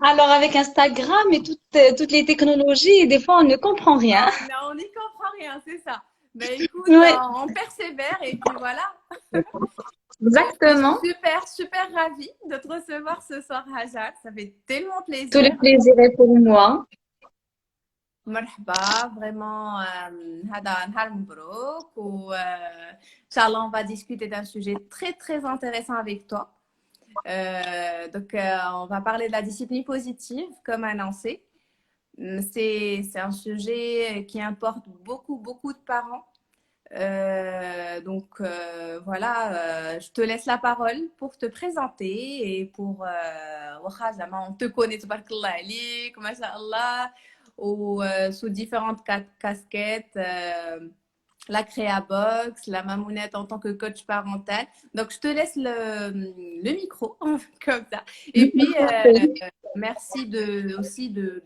Alors avec Instagram et toutes les technologies, des fois on ne comprend rien. On n'y comprend rien, c'est ça. Mais écoute, Oui, on persévère et puis voilà. Je suis exactement. super, super ravie de te recevoir ce soir, Hajar. Ça fait tellement Tout plaisir. le plaisir est pour moi. مرحبا, vraiment, هذا نهار مبروك و Inch'Allah, on va discuter d'un sujet très, très intéressant avec toi. On va parler de la discipline positive, comme annoncé. C'est un sujet qui importe beaucoup, beaucoup de parents. Voilà, je te laisse la parole pour te présenter et pour واخا زعما on te connaît تبارك الله عليك ما شاء الله ou sous différentes casquettes, la créa box, la mamounette en tant que coach parental. Donc je te laisse le micro comme ça. Et puis merci aussi de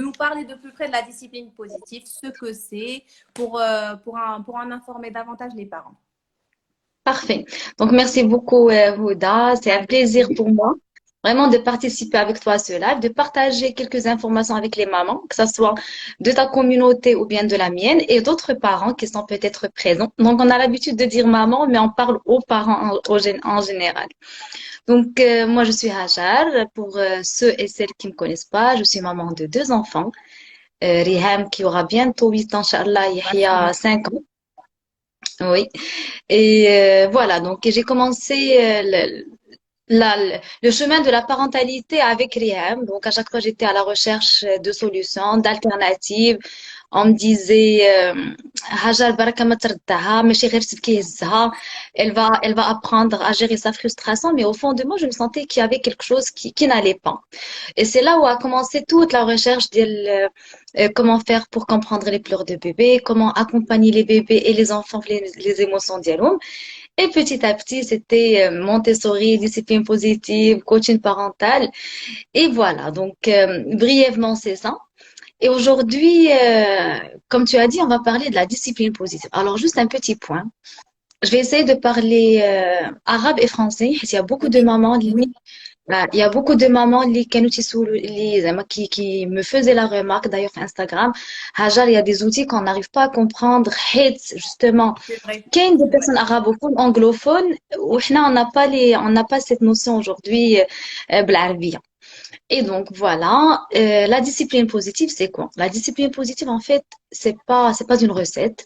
nous parler de plus près de la discipline positive, ce que c'est pour en informer davantage les parents. Parfait. Donc, merci beaucoup, Huda. C'est un plaisir pour moi, vraiment, de participer avec toi à ce live, de partager quelques informations avec les mamans, que ce soit de ta communauté ou bien de la mienne, et d'autres parents qui sont peut-être présents. Donc, on a l'habitude de dire maman, mais on parle aux parents en général. Donc, moi, je suis Hajar. Pour ceux et celles qui me connaissent pas, je suis maman de deux enfants. Riham, qui aura bientôt 8 ans, Inch'Allah, Yahya, 5 ans. Oui. Et voilà, donc j'ai commencé le chemin de la parentalité avec Riham. Donc à chaque fois, j'étais à la recherche de solutions, d'alternatives. On me disait, Hajar baraka ma tردها, ماشي غير تبكي يهزها. Elle va apprendre à gérer sa frustration, mais au fond de moi, je me sentais qu'il y avait quelque chose qui n'allait pas. Et c'est là où a commencé toute la recherche de comment faire pour comprendre les pleurs de bébé, comment accompagner les bébés et les enfants, les émotions d'Yaloum. Et petit à petit, c'était Montessori, discipline positive, coaching parental. Et voilà, donc brièvement, c'est ça. Et aujourd'hui, comme tu as dit, on va parler de la discipline positive. Alors, juste un petit point. Je vais essayer de parler arabe et français. Il y a beaucoup de Oui, mamans il y a beaucoup de mamans qui me faisaient la remarque, d'ailleurs sur Instagram, Hajar, il y a des outils qu'on n'arrive pas à comprendre. Justement, c'est vrai, qu'il y a des c'est vrai. personnes arabophones, anglophones, où on n'a pas cette notion aujourd'hui, بالعربية. Et donc, voilà, la discipline positive, c'est quoi? La discipline positive, en fait, c'est pas une recette.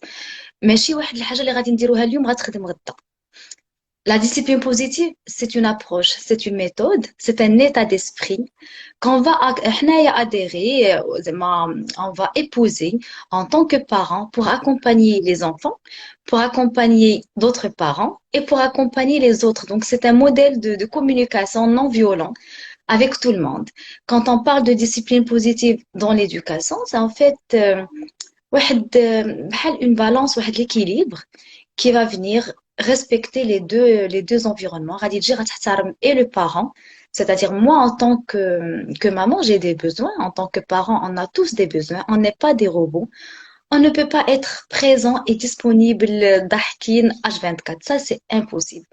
ماشي واحد الحاجة اللي غادي نديروها اليوم غتخدم غدا. La discipline positive, c'est une approche, c'est une méthode, c'est un état d'esprit qu'on va حنايا adhérer, on va épouser en tant que parents pour accompagner les enfants, pour accompagner d'autres parents et pour accompagner les autres. Donc, c'est un modèle de communication non violent avec tout le monde. Quand on parle de discipline positive dans l'éducation, c'est en fait بحال une balance, واحد l'équilibre qui va venir respecter les deux environnements. غادي تجي غتحترم et le parent, c'est-à-dire moi en tant que maman, j'ai des besoins. En tant que parent, on a tous des besoins. On n'est pas des robots. On ne peut pas être présent et disponible ضاحكين H24. Ça, c'est impossible.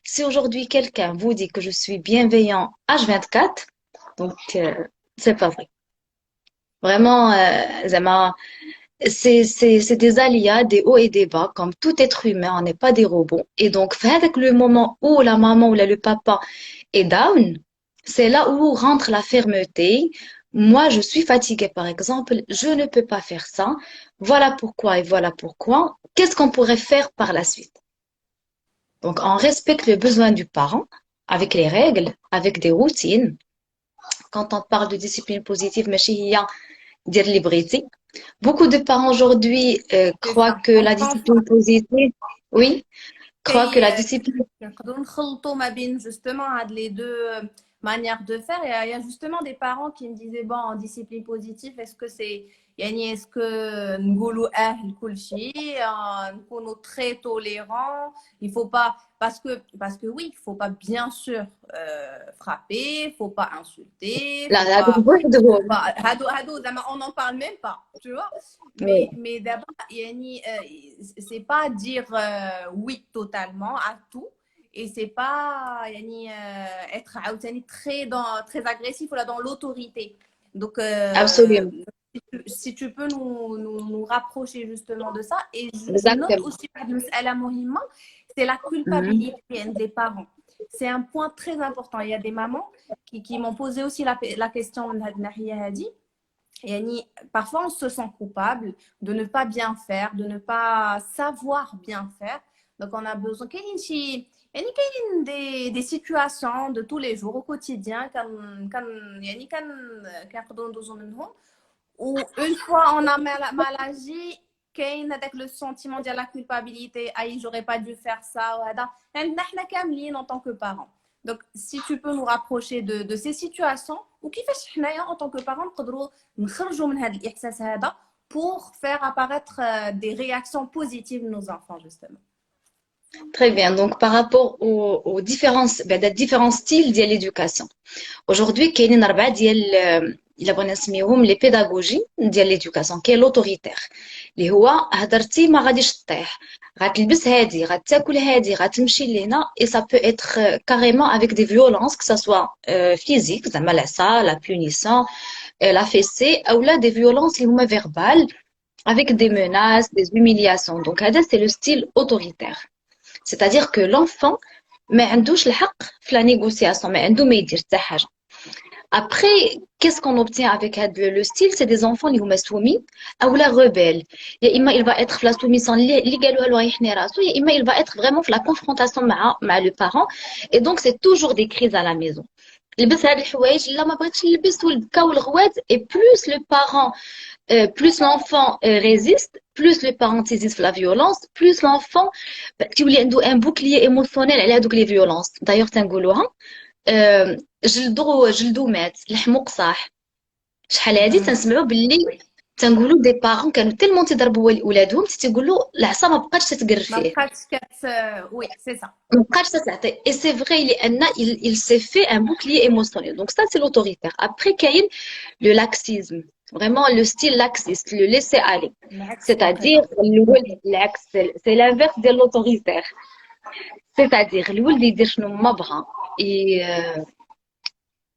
Si aujourd'hui quelqu'un vous dit que je suis bienveillant H24, donc c'est pas vrai. Vraiment, زعما c'est des aléas, des hauts et des bas, comme tout être humain, on n'est pas des robots. Et donc, avec le moment où la maman ou là, le papa est down, c'est là où rentre la fermeté. Moi, je suis fatiguée, par exemple, je ne peux pas faire ça. Voilà pourquoi et voilà pourquoi. Qu'est-ce qu'on pourrait faire par la suite? Donc, on respecte le besoin du parent avec les règles, avec des routines. Quand on parle de discipline positive, ماشي هي دير اللي بغيتي. Beaucoup de parents aujourd'hui C'est croient ça. que On la confond. discipline positive, oui, croient que Et la discipline, نقدروا نخلطوا ما بين justement هاد les deux manières de faire. Et il y a justement des parents qui me disaient bon en discipline positive est-ce que c'est يعني est-ce que نقولوا لكل شيء نكونوا très tolérants il faut pas parce que oui il faut pas bien sûr frapper faut pas insulter la, faut la pas double هادو زعما on n'en parle même pas tu vois oui, mais d'abord يعني c'est pas dire oui totalement à tout et c'est pas يعني, être عاوتاني très agressif ou là dans l'autorité. Donc Absolument. si tu peux nous rapprocher justement de ça. Et je note Exactement. aussi c'est la Mhm. culpabilité des parents. C'est un point très important. Il y a des mamans qui m'ont posé aussi la question من هاد الناحية هادي. يعني, parfois, on se sent coupable de ne pas bien faire, de ne pas savoir bien faire. Donc, on a besoin. Des situations de tous les jours au quotidien où une fois on a mal agi, كاين هذاك le sentiment de la culpabilité, aïe, j'aurais pas dû faire ça وهذا. نحن كاملين en tant que parents. Donc, si tu peux nous rapprocher de ces situations, ou كيفاش حنايا en tant que parents نقدروا نخرجوا من هذا الإحساس هذا pour faire apparaître des réactions positives de nos enfants justement. Très bien. Donc, par rapport aux différents styles de l'éducation. Aujourd'hui, كاينين أربعة ديال إلا بغينا نسميوهم les pédagogies ديال l'éducation. كاين l'autoritaire اللي هو هدرتي ما غاديش تطيح، غتلبس هادي، غتاكل هادي، غتمشي لهنا. Et ça peut être carrément avec des violences, que ça soit physique زعما العصا، la punition, la fessée، ou là des violences اللي هما verbales avec des menaces, des humiliations. Donc هذا c'est le style autoritaire. C'est-à-dire que l'enfant ما عندوش الحق في la négociation، ما عنده ما يدير حتى حاجة. Après, qu'est-ce qu'on obtient avec le style? C'est des enfants qui sont soumis ou la rebelle. Il va être la soumission, il va être vraiment la confrontation avec le parent. Et donc, c'est toujours des crises à la maison. لبس هاد الحوايج لا ما بغيتش نلبس والبكا والغوات. Et plus le parent plus l'enfant résiste, plus le parent saisit la violence, plus l'enfant تولي عنده un bouclier émotionnel على هذوك les violences. D'ailleurs تنقولوها جلدو مات الحموق صاح. شحال هادي تنسمعوا باللي تنقولوا دي بارون كانوا تيلمون تيضربوا ولادهم تيقولوا العصا ما بقاتش تتقر ما فيه، بقاتش وي سي سا. ما بقاتش تتعطي. اي سي فري لان il s'est fait un bouclier émotionnel. Donc ça c'est l'autoritaire. Après كاين le laxisme, vraiment le style laxiste, le laisser aller. C'est-à-dire العكس c'est l'inverse de l'autoritaire. C'est-à-dire الولد يدير شنو ما بغا.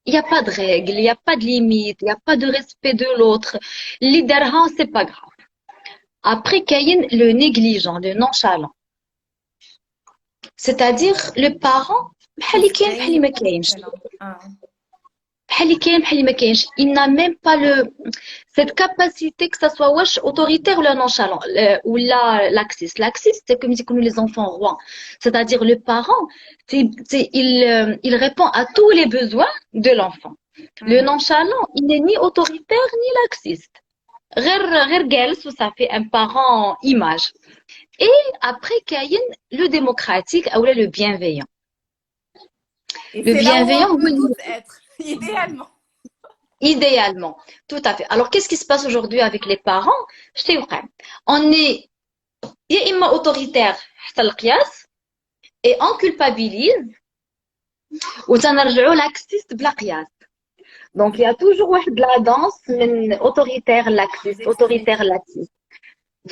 Il n'y a pas de règles, il n'y a pas de limite, il n'y a pas de respect de l'autre. L'idéal, c'est pas grave. Après, il y a le négligent, le nonchalant. C'est-à-dire, le parent, il n'a même pas cette capacité que ça soit autoritaire ou le nonchalant, ou laxiste. Laxiste, c'est comme disent les enfants rois. C'est-à-dire, le parent, il répond à tous les besoins de l'enfant. Le nonchalant, il n'est ni autoritaire ni laxiste. Ça fait un parent image. Et après, Caïn, le démocratique, ou le bienveillant. Et le bienveillant, là où on peut tous être, idéalement. Idéalement, tout à fait. Alors, qu'est-ce qui se passe aujourd'hui avec les parents? Je t'ai dit, on est autoritaire, et on culpabilise, ou ça n'a laxiste, blaquias. Donc, il y a toujours de la danse autoritaire, laxiste, autoritaire, laxiste.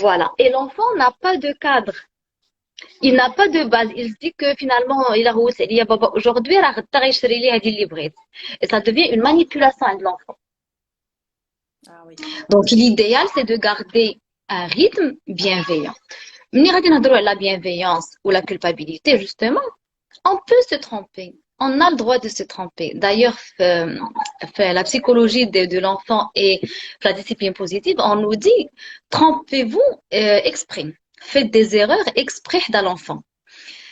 Voilà. Et l'enfant n'a pas de cadre. Il n'a pas de base. Il se dit que finalement, il a aujourd'hui, et ça devient une manipulation de l'enfant. Ah, oui. Donc, l'idéal, c'est de garder un rythme bienveillant. La bienveillance ou la culpabilité, justement, on peut se tromper. On a le droit de se tromper. D'ailleurs, la psychologie de l'enfant et la discipline positive, on nous dit, trompez-vous exprès. Faites des erreurs exprès dans l'enfant.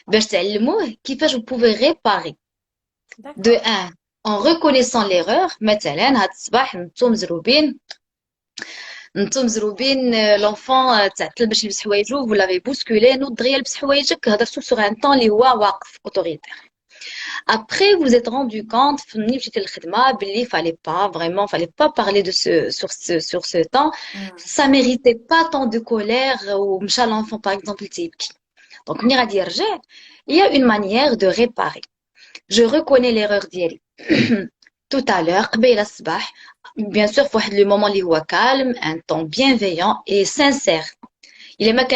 Vous pouvez réparer. De un, en reconnaissant l'erreur. مثلا هاد الصباح نتوما مزروبين l'enfant تعطل باش يلبس حوايجو, vous l'avez bousculé, نوض دغيا لبس حوايجك, هضرتو sur un temps اللي هو واقف autoritaire. Après, vous êtes rendu compte, il fallait pas parler sur ce temps. Ça méritait pas tant de colère ou l'enfant, par exemple, donc, il y a une manière de réparer. Je reconnais l'erreur d'hier. Tout à l'heure, bien sûr, il faut le moment où il est calme, un ton bienveillant et sincère. Il est ma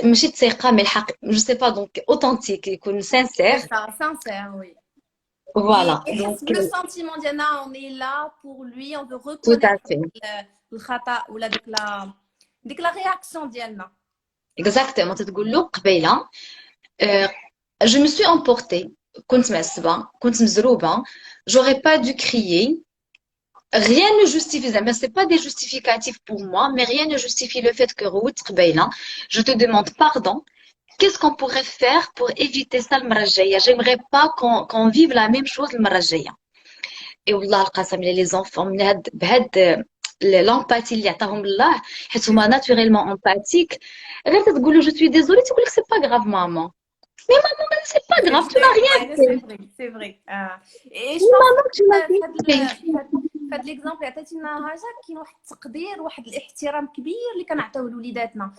ماشي ثقة mais الحق je sais pas donc authentique يكون C'est sincère. ça, sincère, oui. Voilà donc Le sentiment d'Yana, on est là pour lui, on veut tout à reconnaître fait. le khata ou ديك la réaction d'Yana. Exactement تتقول له قبيلة euh, je me suis emportée كنت معصبة كنت مزروبة j'aurais pas dû crier. Rien ne justifie, mais c'est pas des justificatifs pour moi, mais rien ne justifie le fait que Ruth Qbeila, je te demande pardon. Qu'est-ce qu'on pourrait faire pour éviter ça le marajaya? J'aimerais pas qu'on vive la même chose le marajaya. Et والله القسم les enfants بهاد l'empathie اللي عطاهم الله حيت هما naturellement empathiques غير تقول له je suis désolée تقول لك c'est pas grave maman. Mais maman c'est pas grave tu n'as rien C'est fait. vrai, c'est vrai. Et je Mais pense maman tu n'as que rien fait. في هذا ليكزامبل اللي عطيتينا هاجر كاين واحد التقدير واحد الاحترام كبير اللي كنعطيوه لوليداتنا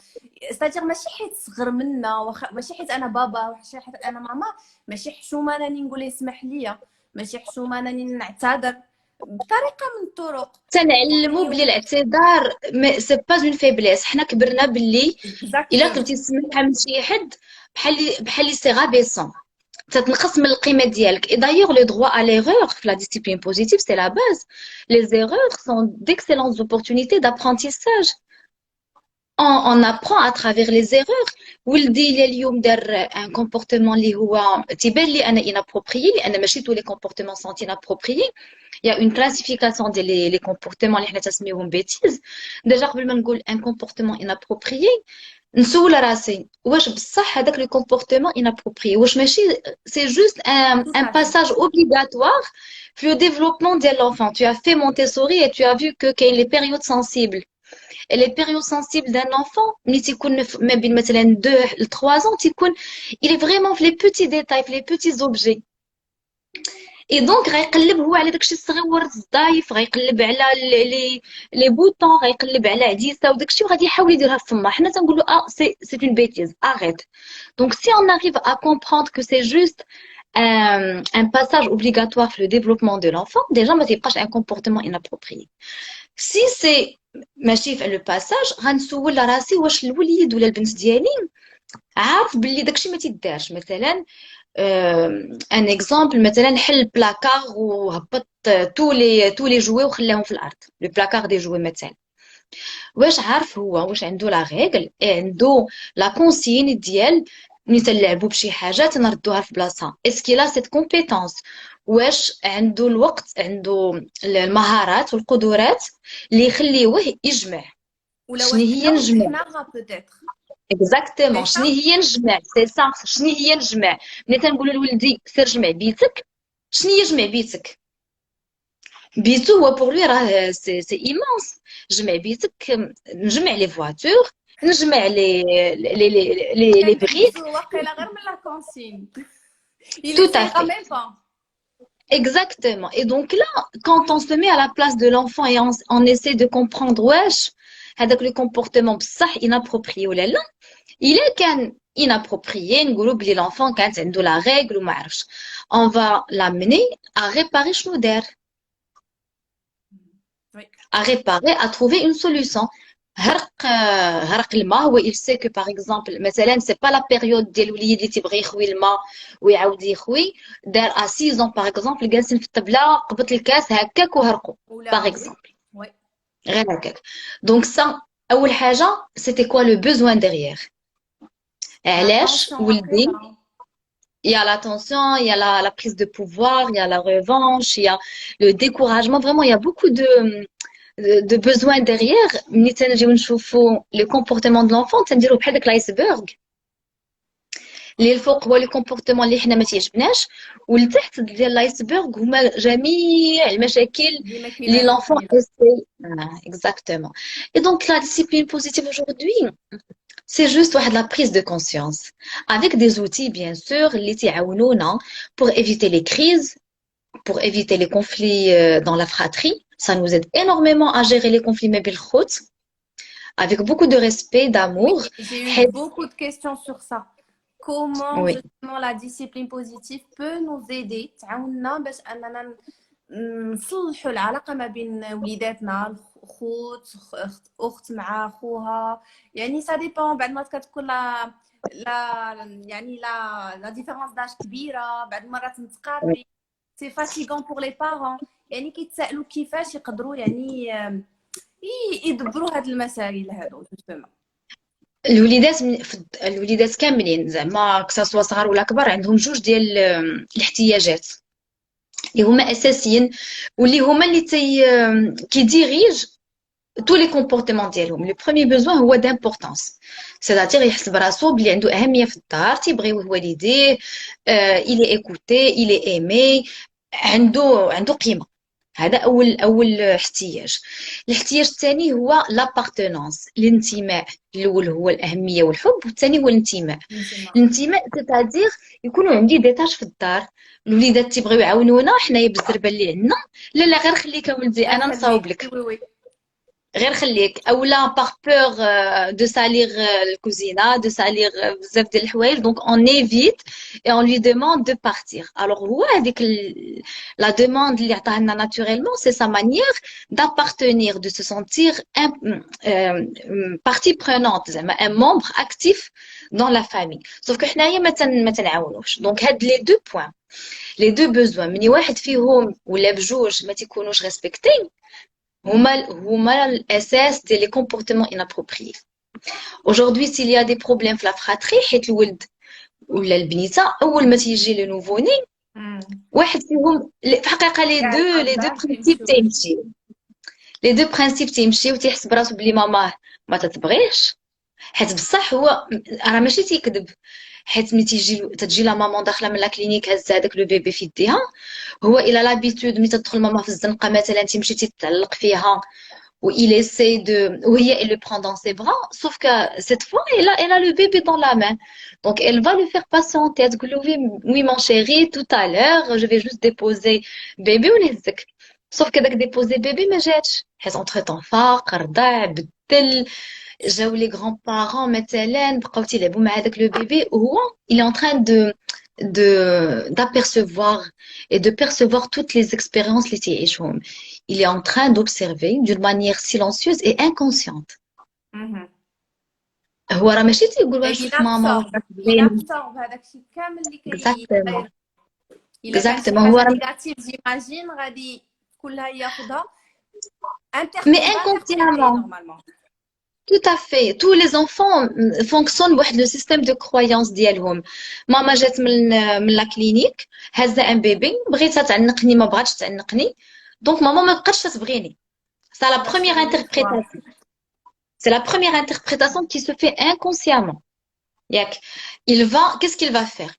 ستاتير ماشي حيت صغر منا ماشي حيت انا بابا ماشي حيت انا ماما ماشي حشومه انني نقول ليه اسمح لي ماشي حشومه انني نعتذر بطريقه من الطرق تنعلموا بلي الاعتذار سي با اون فيبليس حنا كبرنا باللي الا اكزاكتومون طلبتي تسمح من شي حد بحال سي غابيسون تتنقص من القيمه ديالك. اي دايوغ لو droit à l'erreur في la discipline positive c'est la base. Les erreurs sont d'excellentes opportunités d'apprentissage. On apprend à travers les erreurs. ولدي اللي اليوم دار un comportement اللي هو تيبان لي انا inapproprié لان ماشي tous les comportements sont inappropriés. Il y a une classification des comportements اللي حنا تسميوهم bêtises. Déjà قبل ما نقول un comportement inapproprié نسول راسي واش بصح هذاك le comportement inapproprié واش ماشي c'est juste un passage obligatoire في le développement de l'enfant. Tu as fait Montessori et tu as vu que qu'il y a les périodes sensibles. Et les périodes sensibles d'un enfant, ملي تيكون ما بين مثلا 2 ل 3 ans, تيكون il est vraiment في les petits détails, في les petits objets. اي دونك غيقلب هو على داكشي الصغيور الظايف غيقلب على لي بوطون غيقلب على عديسه وداكشي وغادي يحاول يديرها في فمه حنا تنقولوا سي اون بيتيز arrête. Donc si on arrive à comprendre que c'est juste un passage obligatoire في le développement de l'enfant déjà ما تيبقاش un comportement inapproprié. Si c'est ماشي في le passage غنسول راسي واش الوليد ولا البنت ديالي عارف باللي داكشي ما تيدارش. مثلا ان اكزامبل مثلا حل بلاكار وهبط tous les jouets وخلاهم في الارض لو بلاكار دي جوي مثلا واش عارف هو واش عنده لا ريغل عنده لا كونسين ديال ملي تنلعبوا بشي حاجه تنردوها في بلاصه اسكي لا سيت كومبيتونس واش عنده الوقت عنده المهارات والقدرات اللي يخليوه يجمع شنو هي نجمع اكزاكتومون شنو هي نجمع سي سا شنو هي نجمع ملي تنقولوا لولدي سير جمع بيتك شنو هي جمع بيتك بيتو هو بور لوي راه سي ايمونس جمع بيتك نجمع لي فواتور نجمع لي بريك واقيلا غير من لا كونسين tout à fait exactement. Et donc là quand on se met à la place de l'enfant et on essaie de comprendre wesh هذاك le comportement بصح inapproprié ولا لا إلا كان inapproprié نقولوا بلي l'enfant كانت عنده la règle وما عرفش on va l'amener à réparer شنو دار à réparer à trouver une solution. هرق الماء هو il sait que par exemple مثلا c'est pas la période ديال الوليد اللي تيبغي يخوي الماء ويعاود يخوي دار à 6 ans par exemple جالسين في الطبله قبط الكاس هكاك وهرقوا par exemple غير هكاك. Donc ça اول حاجه c'était quoi le besoin derrière علاش ولدي il y a la tension, il y a la prise de pouvoir, il y a la revanche, il y a le découragement. Vraiment, il y a beaucoup de besoins derrière. ملي تنجيو نشوفوا le comportement de l'enfant تنديروا بحال داك الايسبرغ اللي الفوق هو لي كومبورتمون اللي حنا ما تيعجبناش والتحت ديال الايسبرغ هما جميع المشاكل اللي l'enfant essaie exactement. Et donc la discipline positive aujourd'hui c'est juste la prise de conscience avec des outils bien sûr اللي تيعاونونا pour éviter les crises pour éviter les conflits dans la fratrie. Ça nous aide énormément à gérer les conflits ما بين الخوت avec beaucoup de respect, d'amour. J'ai eu beaucoup de questions sur ça. Comment justement la discipline positive peut nous aider تعاوننا باش اننا نصلحوا العلاقة ما بين وليداتنا، خوت أخت مع خوها، يعني ça dépend. بعد ما كتكون لا يعني لا ديفيرونس داج كبيرة، بعد المرات متقاربين، سي فاتيغون بور لي بارون. يعني كيتسائلوا كيفاش يقدروا يعني يدبروا هاد المسائل هادو جوستومون. الوليدات كاملين زعما كسوا صغار ولا كبار عندهم جوج ديال الاحتياجات اللي هما اساسيين واللي هما اللي كيديريج tous les comportements ديالهم. لو بروميي بوزوان هو دامبورطونس، سيتاتير يحس براسو بلي عنده اهميه في الدار، تيبغيوه والديه، الي ايكوتي الي ايمي، عنده قيمه. هذا اول احتياج. الاحتياج الثاني هو لابارتونونس، الانتماء. الاول هو الاهميه والحب، والثاني هو الانتماء. الانتماء تتادير يكونوا عندي ديتاش في الدار، الوليدات تيبغيو يعاونونا حنايا بالزربه اللي عندنا، لا غير خليك اولدي انا نصاوب لك، غير خليك، اولا باغ بور دو سالير الكوزينه، دو سالير بزاف ديال الحوايج، دونك اون ايفيت اي اون لوي دوموند دو بارتير. الوغ هو هذيك لا دوموند اللي عطاها لنا ناتوريلمون، سي سا مانيير d'appartenir, de se sentir partie prenante, زعما un membre actif dans la famille. sauf que حنايا ما تنعاونوش. دونك هاد لي دو بوين، لي دو بوزوان، مني واحد فيهم ولا بجوج ما تيكونوش ريسبكتي، هما الاساس ديال لي كومبورتمون انابروبريي. aujourd'hui s'il y a des problèmes في لا فراتري، حيت الولد ولا البنيته اول ما تيجي لو نوفو ني، واحد فيهم في الحقيقه لي دو برينسيپ تيمشي، لي دو برينسيپ تيمشي وتيحس براسو بلي ماماه ما تتبغيش، حيت بصح هو راه ماشي تيكذب، حيت ملي تجي لا مامون داخله من لا كلينيك هازه هذاك لو بيبي في يديها، هو الى لابيتود ملي تدخل ماما في الزنقه مثلا تيمشي تتعلق فيها où il essaie de, oui, elle le prend dans ses bras, sauf que cette fois, elle a le bébé dans la main. Donc, elle va le faire patienter. Elle dit, oui, oui, mon chéri, tout à l'heure, je vais juste déposer bébé ou les sauf que dès que déposer bébé, mais j'ai, entre-temps, فقر ضاع بدل جاو les grands-parents مثلا بقاو تيلعبوا مع هذاك le bébé وهو il est en train d'apercevoir et de percevoir toutes les expériences اللي تعيشهم. Il est en train d'observer d'une manière silencieuse et inconsciente. هو راه ماشي تيقول واش شوف ماما واش بغيني هذاك الشيء كامل اللي كايدير. الا كان شي حاجه نيجاتيف جيماجين غادي كلها ياخذها mais inconsciemment. Tout à fait. Tous les enfants fonctionnent بواحد le système de croyance ديالهم. ماما جات من لا كلينيك هازه ان بيبي، بغيتها تعنقني ما بغاتش تعنقني، دونك ماما ما بقاتش تبغيني. C'est la première interprétation. C'est la première interprétation qui se fait inconsciemment. Qu'est-ce qu'il va faire?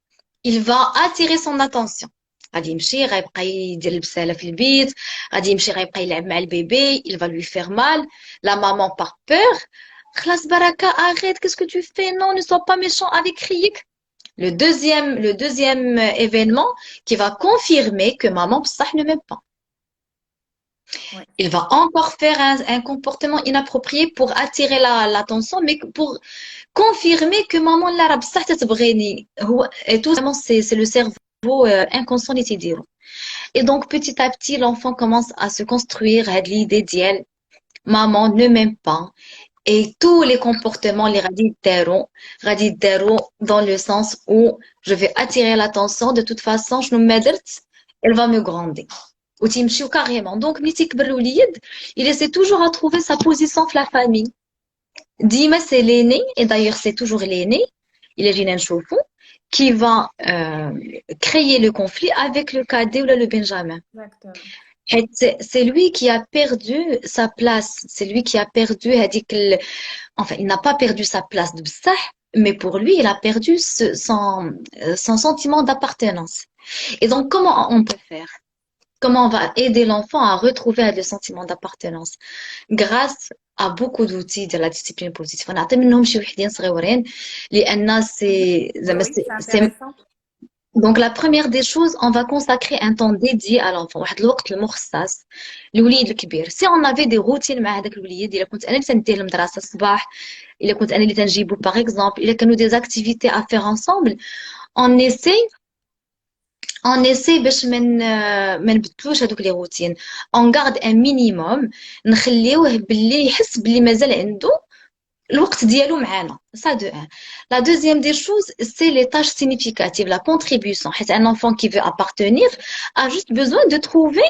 Il va attirer son attention. غادي يمشي غيبقى يدير البساله في البيت، غادي يمشي غيبقى يلعب مع البيبي، il va lui faire mal. La maman par peur، خلاص بركة arrête, qu'est-ce que tu fais? Non, ne sois pas méchant avec Rick. Le deuxième événement qui va confirmer que maman بصح ne m'aime pas. Ouais. Il va encore faire un comportement inapproprié pour attirer l'attention, mais pour confirmer que maman la بصح تتبغيني. Et tout simplement c'est le cerveau inconscient اللي تيديرو. Et donc petit à petit l'enfant commence à se construire l'idée d'elle maman ne m'aime pas. Et tous les comportements les غادي يداروا dans le sens où je vais attirer l'attention, de toute façon شنو ما درت elle va me gronder. وتيمشيو كاريمون. دونك ملي تيكبر الوليد il essaie toujours à trouver sa position في la famille. ديما c'est l'aîné, et d'ailleurs c'est toujours l'aîné il جينا نشوفو qui va créer le conflit avec le cadet ou le benjamin. C'est lui qui a perdu sa place, c'est lui qui a perdu enfin il n'a pas perdu sa place de bsah, mais pour lui il a perdu son sentiment d'appartenance. Et donc comment on peut faire? Comment on va aider l'enfant à retrouver le sentiment d'appartenance? Grâce à beaucoup d'outils de la discipline positive. On a منهم شي وحدين صغيورين لأن c'est donc la première des choses, on va consacrer un temps dédié à l'enfant. واحد الوقت المخصص للوليد الكبير. Si on avait des routines مع هذاك الوليد، إلا كنت أنا اللي تنديه للمدرسة الصباح، إلا كنت أنا اللي تنجيبو par exemple، إلا كانوا des activités à faire ensemble, on essaie on essaie باش ما نبدلوش هذوك لي روتين. On garde un minimum. نخليوه باللي يحس باللي مازال عنده الوقت ديالو معانا. Ça de un. La deuxième des choses, c'est les tâches significatives, la contribution. حيت un enfant qui veut appartenir a juste besoin de trouver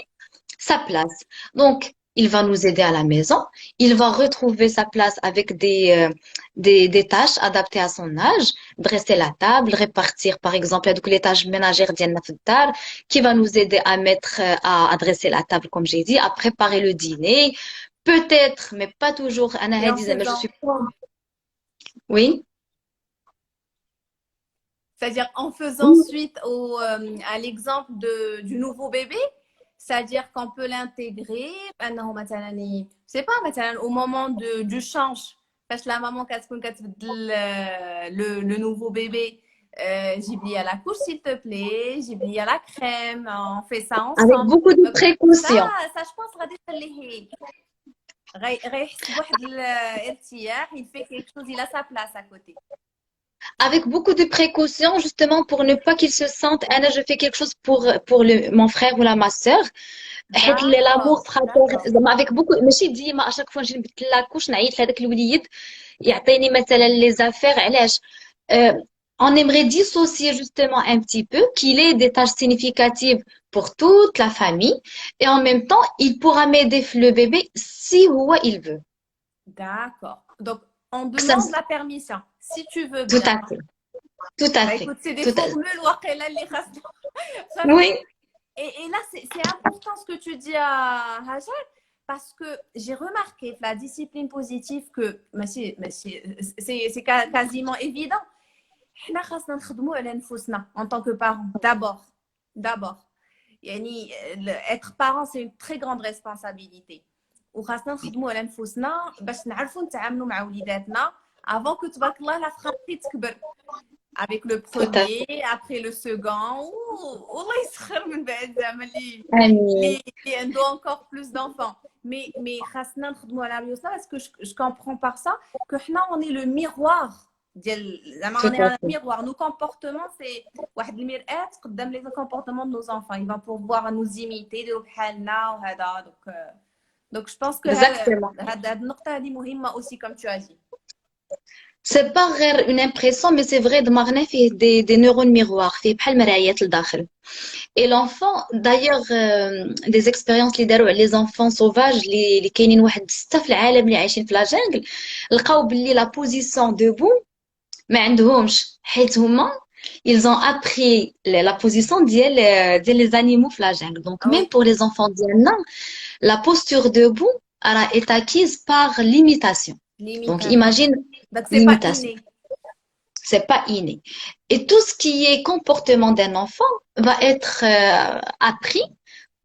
sa place. Donc, il va nous aider à la maison. Il va retrouver sa place avec des tâches adaptées à son âge. Dresser la table, répartir, par exemple, donc les tâches ménagères ديالنا في الدار, qui va nous aider à mettre, à dresser la table, comme j'ai dit, à préparer le dîner. Peut-être, mais pas toujours. Anna Et en Hadi, mais je faisant, suis pas. Oui. c'est-à-dire en faisant suite à l'exemple du nouveau bébé, c'est-à-dire qu'on peut l'intégrer, c'est pas au moment du change, parce que la maman le nouveau bébé, j'ai à la couche s'il te plaît, j'ai à la crème, on fait ça Avec ensemble. beaucoup de Donc, ça, précautions. ça je pense غيحس بواحد الارتياح, il fait quelque chose, il a sa place à côté. Avec beaucoup de précautions, justement, pour ne pas qu'il se sente, Anna, je fais quelque chose pour mon frère ou ma sœur. حيت l'amour D'accord, fraternel d'accord. زعما avec beaucoup ماشي ديما اشاك فوا نجي نبدل لاكوش نعيط لهذاك الوليد يعطيني مثلا لي زافير علاش. Euh, on aimerait dissocier justement un petit peu qu'il ait des tâches significatives pour toute la famille et en même temps il pourra m'aider le bébé si il veut. D'accord. Donc, on Ça, demande la permission, si tu veux tout bien. à fait, tout à Bah, fait, écoute, c'est des tout à fait. formules وقيلة اللي Oui, et là, c'est important ce que tu dis à Hajar, parce que j'ai remarqué la discipline positive que c'est quasiment évident. حنا خاصنا نخدموا على نفوسنا en tant que parents d'abord يعني être parent c'est une très grande responsabilité وخاصنا نخدموا على نفوسنا باش نعرفوا نتعاملوا مع وليداتنا avant que تبارك الله لا فخاطي تكبر avec le tout à fait. premier après le second والله يسخر من بعد زعما Amine, اللي عنده encore plus d'enfants mais خاصنا نخدموا على ريوسنا parce que je comprends par ça que حنا on est le miroir ديال زعما tout on est à un fait. miroir nos comportements c'est واحد المرآة قدام les comportements de nos enfants ils vont pouvoir nous imiter يديروا بحالنا وهذا donc je pense que Exactement. هاد النقطة هذه مهمة aussi comme tu as dit. C'est pas rare une impression, mais c'est vrai, دماغنا فيه des neurones miroirs, فيه بحال مرايات لداخل. Et l'enfant, d'ailleurs, des expériences اللي داروا على les enfants sauvages اللي كاينين واحد 6 في العالم اللي عايشين في لا جانجل، لقاو باللي لا بوزيسيون دوبو ما عندهمش حيت هما ils ont appris la position ديال les animaux في la jungle. Donc Ah même oui, pour les enfants ديالنا, la posture debout est acquise par l'imitation. Donc l'imitation. imagine Donc c'est pas l'imitation. inné. C'est pas inné. Et tout ce qui est comportement d'un enfant va être appris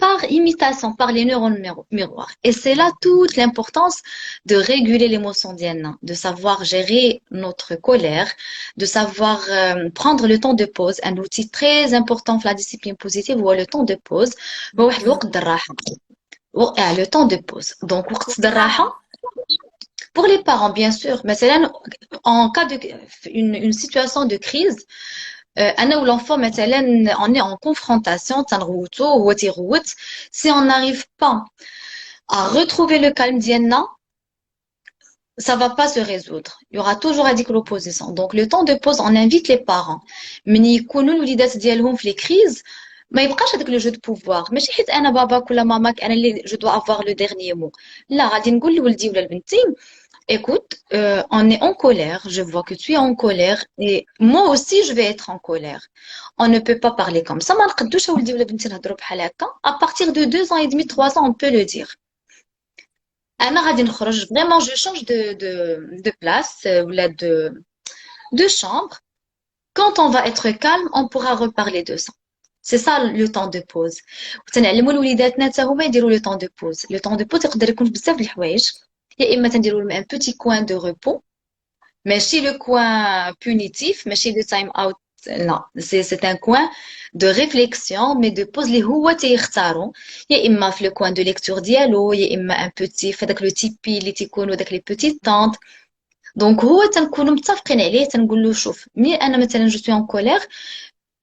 par imitation, par les neurones miroirs. Et c'est là toute l'importance de réguler l'émotion d'Yanna, de savoir gérer notre colère, de savoir prendre le temps de pause. Un outil très important pour la discipline positive ou le temps de pause. Le temps de pause. Donc, Pour وقت les الراحة parents. pour les parents, bien sûr. Mais c'est là, en cas de une situation de crise, أنا l'enfant, مثلا, on est en confrontation, si on n'arrive pas à retrouver le calme ديالنا, ça va pas se résoudre. Il y aura toujours à dire l'opposition. Donc, le temps de pause, on invite les parents. ملي يكونوا الوليدات ديالهم في les crises, ما يبقاش هذاك le jeu de pouvoir. ماشي حيت أنا باباك ولا ماماك أنا اللي je dois avoir le dernier mot. لا, غادي نقول لولدي ولا لبنتي, écoute, on est en colère, je vois que tu es en colère et moi aussi je vais être en colère. On ne peut pas parler comme ça. ما نقدوش ولدي ولا بنتي نهضروا بحال هكا. À partir de 2 ans et demi, 3 ans, on peut le dire. أنا غادي نخرج, vraiment je change de place ou là de chambre. Quand on va être calme, on pourra reparler de ça. C'est ça le temps de pause. وتنعلموا لوليداتنا حتى هما يديروا le temps de pause. Le temps de pause يقدر يكون بزاف د الحوايج. يا إما تنديروا لهم un petit coin de repos. ماشي le coin punitif, ماشي le time out. Non, c'est un coin de réflexion, mais de pause اللي هو تيختاروا. يا إما في le coin de lecture ديالو, يا إما un petit في داك le tipi اللي تيكونوا داك les petites tentes. Donc هو تنكونوا متفقين عليه, تنقول له شوف, ملي أنا مثلا je suis en colère,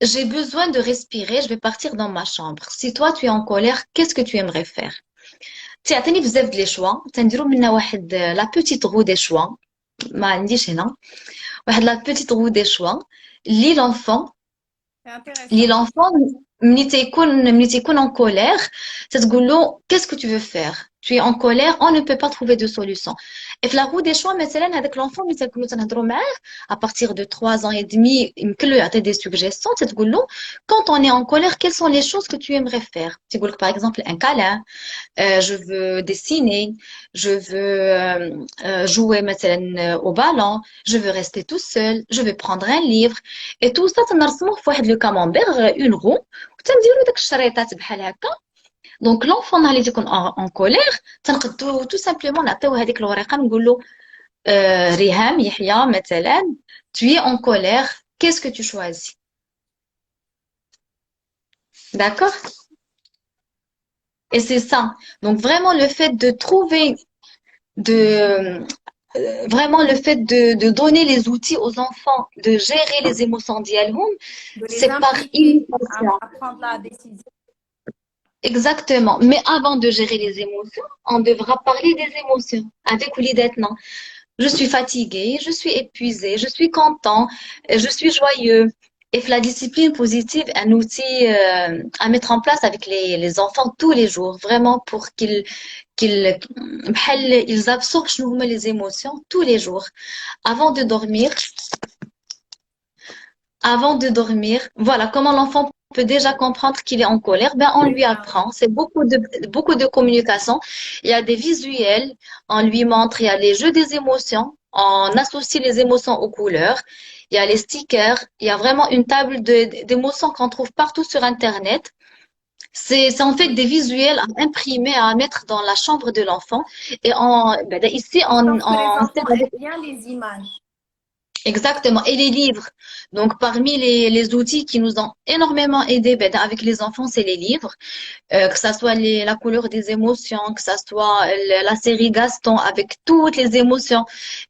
j'ai besoin de respirer, je vais partir dans ma chambre. Si toi tu es en colère, qu'est-ce que tu aimerais faire? تعطيني بزاف ديال لي شوا تنديرو منها واحد لا بوتيت غو دي شوا ما عنديش هنا واحد لا بوتيت غو دي شوا اللي لونفون C'est اللي intéressant. لونفون ملي تيكون en colère تتقول له qu'est-ce que tu veux faire tu es en colère on ne peut pas trouver de solution et في la roue des choix مثلا هذاك l'enfant ملي تنكونوا تنهضروا معاه à partir de 3 ans et demi يمكن له يعطي des suggestions تتقول له quand on est en colère quelles sont les choses que tu aimerais faire تيقول لك par exemple un câlin je veux dessiner, je veux jouer مثلا au ballon, je veux rester tout seul, je veux prendre un livre. Et tout ça, تنرسموه في واحد لو camembert, une roue, وتنديرو داك الشريطات بحال هكا. Donc l'enfant اللي تيكون en colère, تنقدو tout simplement نعطيو هذيك الورقة نقولو ريهام يحيى مثلا tu es en colère, qu'est-ce que tu choisis? D'accord? Et c'est ça. Donc vraiment le fait de trouver de vraiment le fait de donner les outils aux enfants de gérer les émotions d'Yalhom, De les c'est par impliquer imitation. à prendre la décision. Exactement. Mais avant de gérer les émotions, on devra parler des émotions. Avec Oulidatna. Je suis fatiguée, je suis épuisée, je suis content, je suis joyeux. Et la discipline positive, un outil à mettre en place avec les enfants tous les jours, vraiment pour qu'ils absorbent شنو هما les émotions tous les jours. Avant de dormir, voilà comment l'enfant peut déjà comprendre qu'il est en colère, ben on C'est lui ça, apprend. C'est beaucoup de communication. Il y a des visuels, on lui montre, il y a les jeux des émotions, on associe les émotions aux couleurs. Il y a les stickers, il y a vraiment une table d'émotions qu'on trouve partout sur Internet. C'est en fait oui. des visuels à imprimer, à mettre dans la chambre de l'enfant. Et ici, En sorte que les on sert enfants avec aiment bien les images. exactement. Et les livres. Donc, parmi les outils qui nous ont énormément aidés avec les enfants, c'est les livres. Que ça soit la couleur des émotions, que ça soit la série Gaston avec toutes les émotions.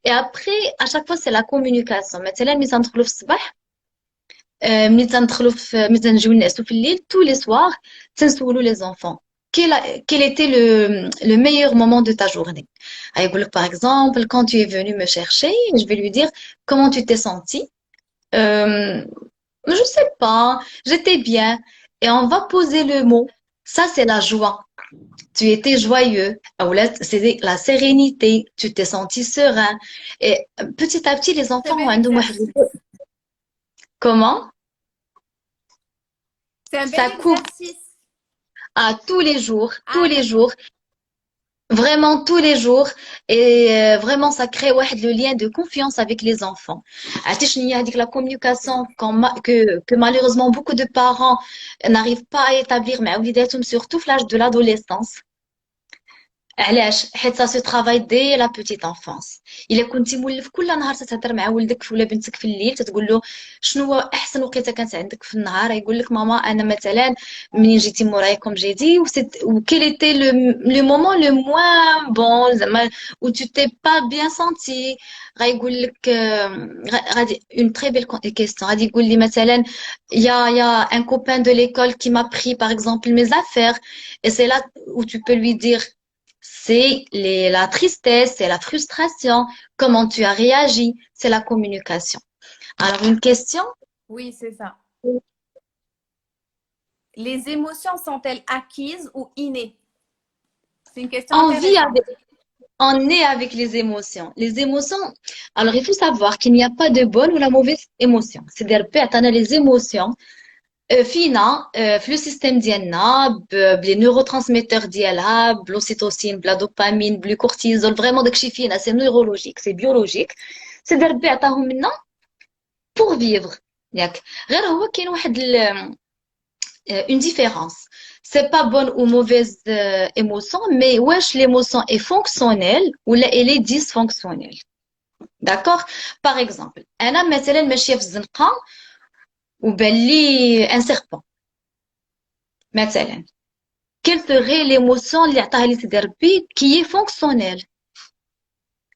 Et après, à chaque fois, c'est la communication. مثلا ملي تندخلوا في الصباح ملي تندخلوا في ملي تنجيو نعسوا في الليل tous les soirs تنسولوا les enfants quel était le meilleur moment de ta journée. يقول لك par exemple quand tu es venu me chercher je vais lui dire comment tu t'es senti. Euh, je sais pas, j'étais bien. Et on va poser le mot. Ça, c'est la joie. Tu étais joyeux. Ou là, c'est la sérénité. Tu t'es senti serein. Et petit à petit, les Très enfants ont bel un exercice. comment? C'est un bel Ça coupe exercice. à tous les jours, tous Ah, les d'accord. jours. Vraiment tous les jours et vraiment ça crée ouais, le lien de confiance avec les enfants. عرفتي شنو هي هذيك la communication que malheureusement beaucoup de parents n'arrivent pas à établir مع وليداتهم surtout في l'âge de l'adolescence. علاش حيت ça se travaille dès la petite enfance. الا كنتي مولف كل نهار تتهضر مع ولدك ولا بنتك في الليل تتقول له شنو هو احسن وقيته كانت عندك في النهار يقول لك ماما انا مثلا منين جيتي مورايا كوم جيتي وكيل ايتي لو مومون لو موان بون زعما و tu t'es pas bien senti غايقول لك غادي une très belle question غادي يقول لي مثلا il y a un copain de l'école qui m'a pris par exemple mes affaires et c'est là où tu peux lui dire c'est la tristesse, c'est la frustration, comment tu as réagi, c'est la communication. Alors, une question? Oui, c'est ça. Les émotions sont-elles acquises ou innées? C'est une question On vit intéressante. avec, on est avec les émotions. Les émotions, alors il faut savoir qu'il n'y a pas de bonne ou la mauvaise émotion. C'est-à-dire, on a les émotions فينا في لو سيستيم ديالنا بلي نيوروترانسميتور ديالها بلوسيتوسين بلا دوبامين بلو كورتيزول فريمون داكشي فينا سي نيورولوجيك سي بيولوجيك سي ربي عطاهم لنا بور فيفر ياك غير هو كاين واحد اون ديفيرونس سي با بون ou mauvaise émotion mais واش l'émotion est fonctionnelle ولا elle est dysfonctionnelle. D'accord. Par exemple انا مثلا ماشيه في الزنقه وبان لي ان سيربون مثلا quelle serait l'émotion اللي عطاها لي سيدي ربي qui est fonctionnelle.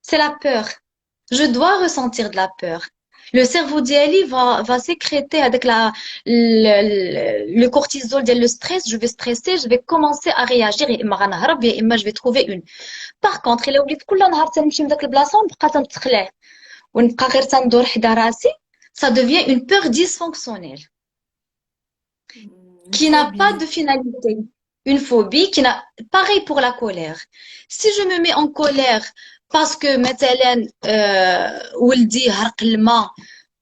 C'est la peur. Je dois ressentir de la peur. Le cerveau d'Ali va sécréter avec le cortisol, le stress. Je vais stresser, je vais commencer à réagir. Et je vais trouver une. Par contre, il a oublié كل نهار تنمشي من داك البلاصه ونبقى تنتخلع ونبقى غير تندور حدا راسي. Ça devient une peur dysfonctionnelle Une qui n'a pas phobie. de finalité. Une phobie qui n'a, pareil pour la colère. Si je me mets en colère parce que مثلا ولدي هرق الماء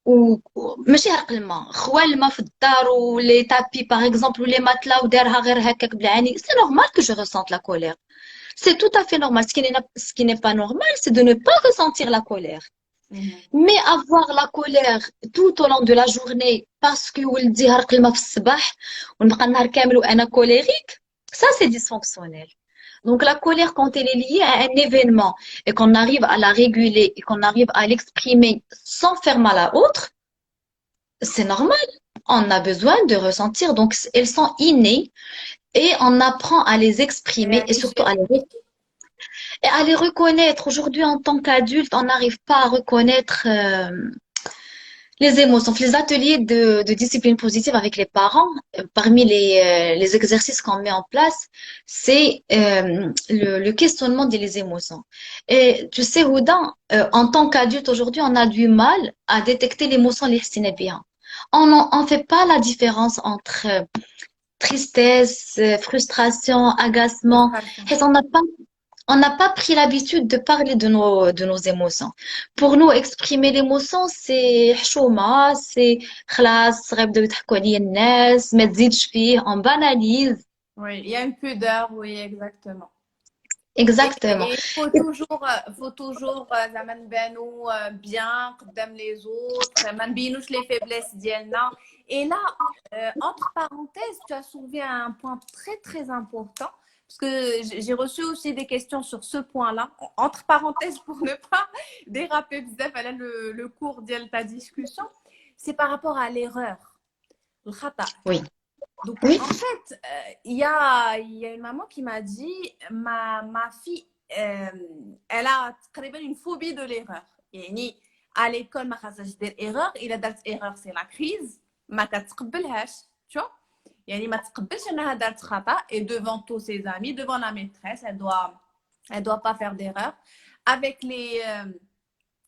وماشي هرق الماء خوى الماء في الدار ولي تابي باغ اكزومبل ولي ماتلا ودارها غير هكاك بالعاني سي نورمال que je ressente la colère. C'est tout à fait normal. Ce qui n'est pas normal, c'est de ne pas ressentir la colère. Mhm. Mais avoir la colère tout au long de la journée parce que ولدي هرق الماء في الصباح ونبقى النهار كامل وانا colérique, ça c'est dysfonctionnel. Donc la colère, quand elle est liée à un événement et qu'on arrive à la réguler et qu'on arrive à l'exprimer sans faire mal à l'autre, c'est normal. On a besoin de ressentir. Donc elles sont innées et on apprend à les Et exprimer à et les surtout gérer. et à les reconnaître. Aujourd'hui, en tant qu'adulte, on n'arrive pas à reconnaître les émotions. Les ateliers de discipline positive avec les parents, parmi les exercices qu'on met en place, c'est le questionnement des émotions. Et tu sais, Houda, en tant qu'adulte aujourd'hui, on a du mal à détecter l'émotion bien. On ne fait pas la différence entre tristesse, frustration, agacement. Et on n'a pas pris l'habitude de parler de nos émotions. Pour nous, exprimer l'émotion, c'est حشومة, c'est خلاص غيبداو يضحكوا عليا الناس, ما تزيدش فيه, on banalise. Oui, il y a une pudeur, oui, exactement. Exactement. Et faut toujours زعما نبانو bien قدام les autres, ما نبينوش les faiblesses ديالنا. Et là, entre parenthèses, tu as soulevé un point très très important parce que j'ai reçu aussi des questions sur ce point-là. Entre parenthèses, pour ne pas déraper بزاف على le cours de ta discussion, c'est par rapport à l'erreur, الخطأ. Oui. Donc, Oui. en fait, il y a une maman qui m'a dit, ma fille, elle a تقريبا une phobie de l'erreur. يعني à l'école ما خاصهاش دير erreur. إلا دارت erreur c'est la crise. ما كتقبلهاش. Tu vois? يعني ما تقبلش انها دارت خطأ et devant tous ses amis, devant la maîtresse, elle doit pas faire d'erreur. Avec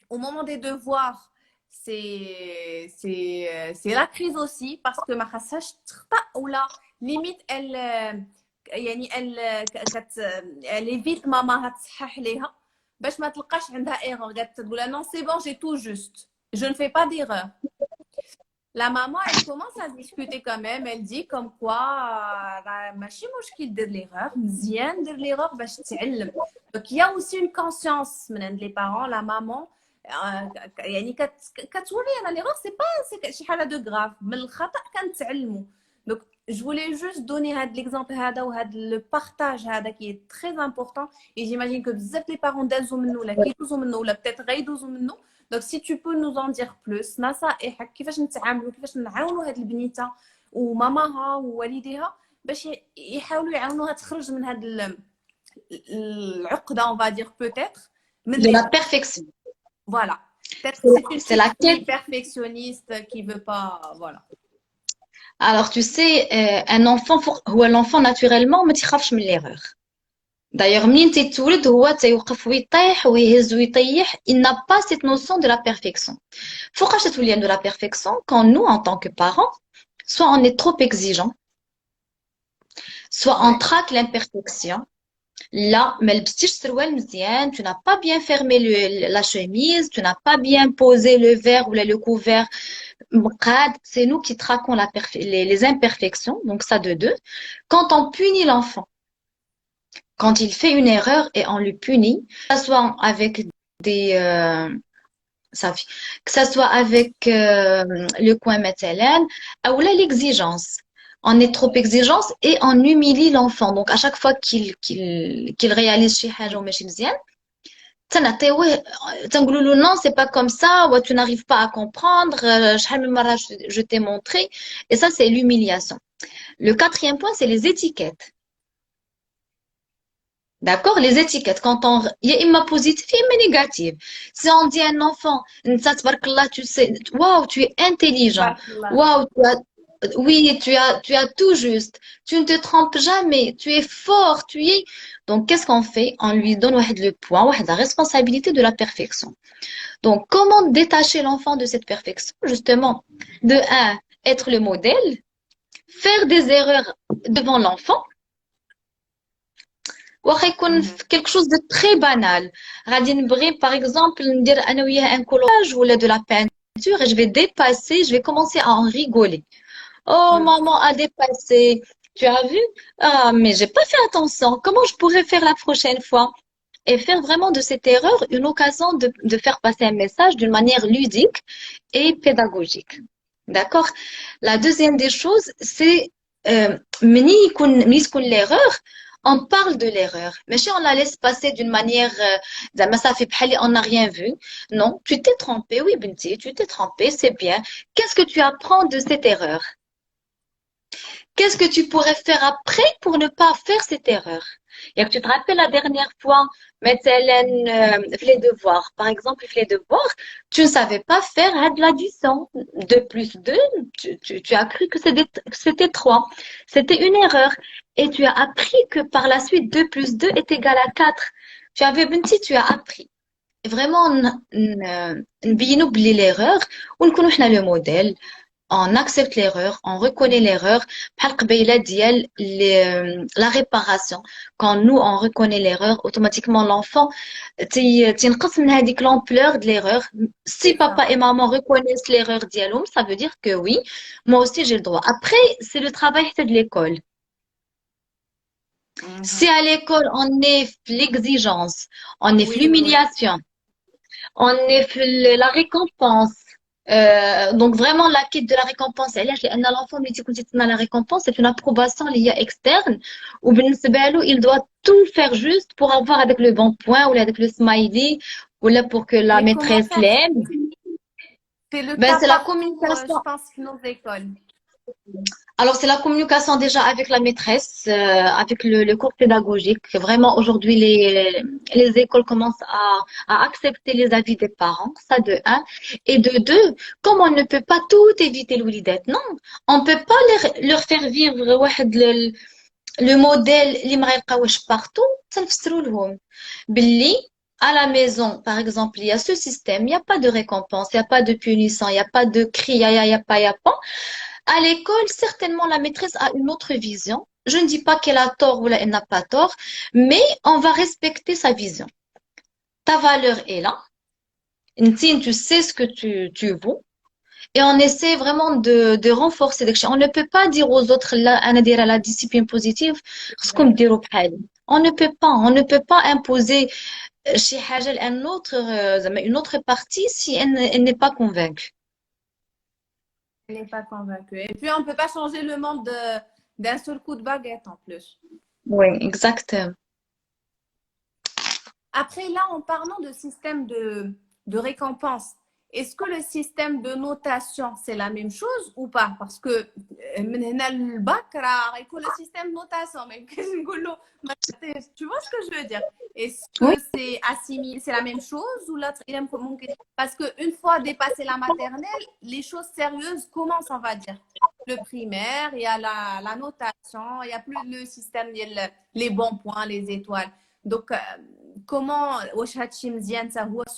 au moment des devoirs, c'est la crise aussi parce que ما خاصهاش تخطأ ولا limite يعني elle évite ماماها تصحح ليها باش ما تلقاش عندها erreur. قالت تقول non c'est bon j'ai tout juste, je ne fais pas d'erreur. La maman, elle commence à discuter quand même. Elle dit comme quoi, ماشي مشكل دير l'erreur, مزيان دير l'erreur باش تتعلم. Donc il y a aussi une conscience من عند les parents, la maman. يعني كتولي انا l'erreur c'est شي حاجه de grave. من الخطأ كنتعلموا. Donc je voulais juste donner هاد l'exemple هذا وهاد le partage هذا qui est très important et j'imagine que بزاف les parents دازوا منه ولا كيدوزوا منه ولا peut-être غيدوزوا منه. Donc si tu peux nous en dire plus نصائحك كيفاش نتعاملوا كيفاش نعاونوا هاد البنيته وماماها ووالديها باش يحاولوا يعاونوها تخرج من هاد العقده on va dire peut-être من De les la perfection. voilà peut-être que c'est une C'est la petite quête. fille perfectionniste qui veut pas voilà. Alors, tu sais, un enfant, l'enfant naturellement, ما تخافش من l'erreur. D'ailleurs, منين تيتولد هو تيوقف ويطيح ويهز ويطيح. Il n'a pas cette notion de la perfection. فوقاش تولي de la perfection quand nous, en tant que parents, soit on est trop exigeant, soit on traque l'imperfection. Là, ما لبستيش سروال مزيان, tu n'as pas bien fermé la chemise, tu n'as pas bien posé le verre ou le couvert. C'est nous qui traquons les imperfections, donc ça de deux. Quand on punit l'enfant, quand il fait une erreur et on le punit, que ce soit avec des que ça soit avec le coin مثلا ou là l'exigence. On est trop exigeant et on humilie l'enfant. Donc à chaque fois qu'il réalise شي حاجة وماشي مزيان تنعطيوه تنقولوا له non c'est pas comme ça ou tu n'arrives pas à comprendre شحال من مرة je t'ai montré et ça c'est l'humiliation. Le quatrième point c'est les étiquettes. D'accord? Les étiquettes, il y a imma positif, il y a imma négatif. Si on dit à un enfant, Nta tabarakallah, tu sais, waouh, tu es intelligent. Barakallah. Waouh, oui, tu as tout juste. Tu ne te trompes jamais. Tu es fort, tu es. Donc, qu'est-ce qu'on fait? On lui donne le point, la responsabilité de la perfection. Donc, comment détacher l'enfant de cette perfection? Justement, de un, être le modèle, faire des erreurs devant l'enfant. واخا يكون Mhm. في quelque chose de très banal. غادي نبغي par exemple ندير انا وياه un collage ولا de la peinture et je vais dépasser, je vais commencer à en rigoler. Oh, Mhm. maman a dépassé. Tu as vu? Ah, mais j'ai pas fait attention. Comment je pourrais faire la prochaine fois? Et faire vraiment de cette erreur une occasion de faire passer un message d'une manière ludique et pédagogique. D'accord? La deuxième des choses, c'est ملي تكون l'erreur, on parle de l'erreur. Mais si on la laisse passer d'une manière, زعما صافي بحال on n'a rien vu. Non, tu t'es trompé, oui, Binti, tu t'es trompé, c'est bien. Qu'est-ce que tu apprends de cette erreur? Qu'est-ce que tu pourrais faire après pour ne pas faire cette erreur? Et que tu te rappelles la dernière fois, مثلا, les devoirs. Par exemple, les devoirs, tu ne savais pas faire de l'addition. 2 plus 2, tu as cru que c'était 3. C'était une erreur. Et tu as appris que par la suite, 2 plus 2 est égal à 4. Tu avais menti, tu as appris. Vraiment, نبينوا بلي l'erreur ونكونوا حنا le modèle. On accepte l'erreur, on reconnaît l'erreur. بحال قبيلة ديال la réparation. Quand nous, on reconnaît l'erreur, automatiquement l'enfant تينقص من هذيك l'ampleur de l'erreur. Si C'est ça. papa et maman reconnaissent l'erreur ديالهم, ça veut dire que oui, moi aussi j'ai le droit. Après, c'est le travail de l'école. Si Mhm. à l'école, on est l'exigence, on est Oui, oui, oui. l'humiliation, on est la récompense. Donc vraiment la quête de la récompense علاش لان l'enfant ملي تيكون تيتسنى la récompense c'est une approbation اللي هي externe وبالنسبه له il doit tout faire juste pour avoir avec le bon point ou avec le smiley ou là pour que la Mais comment maîtresse faire? l'aime. C'est le Ben cas c'est la partout, communication. je pense, dans nos écoles. Alors, c'est la communication déjà avec la maîtresse, avec le cours pédagogique. Vraiment, aujourd'hui, les écoles commencent à accepter les avis des parents, ça de un. Et de deux, comme on ne peut pas tout éviter, l'oulidet, non, on ne peut pas leur faire vivre واحد le modèle اللي ما غيلقاوش partout, تنفسروا لهم باللي à la maison, par exemple, il y a ce système, il n'y a pas de récompense, il n'y a pas de punition, il n'y a pas de cri, il y a pas, il y a pas. À l'école, certainement, la maîtresse a une autre vision. Je ne dis pas qu'elle a tort ou elle n'a pas tort, mais on va respecter sa vision. Ta valeur est là. Ntine, tu sais ce que tu vaux. Et on essaie vraiment de renforcer. On ne peut pas dire aux autres, là, أنا دايرة la discipline positive, خصكم ديروا بحالي. On ne peut pas imposer شي حاجة لأن autre, زعما une autre partie si elle n'est pas convaincue. Elle n'est pas convaincue. Et puis, on ne peut pas changer le monde d'un seul coup de baguette en plus. Oui, exactement. Après, là, en parlant de système de récompense, est-ce que le système de notation, c'est la même chose ou pas? Parce que le bac, il faut le système de notation. Mais tu vois ce que je veux dire? Est-ce Oui. que c'est assimilé, c'est la même chose ou l'autre? Parce qu'une fois dépassé la maternelle, les choses sérieuses commencent, on va dire. Le primaire, il y a la notation, il n'y a plus le système, les bons points, les étoiles. Donc, comment,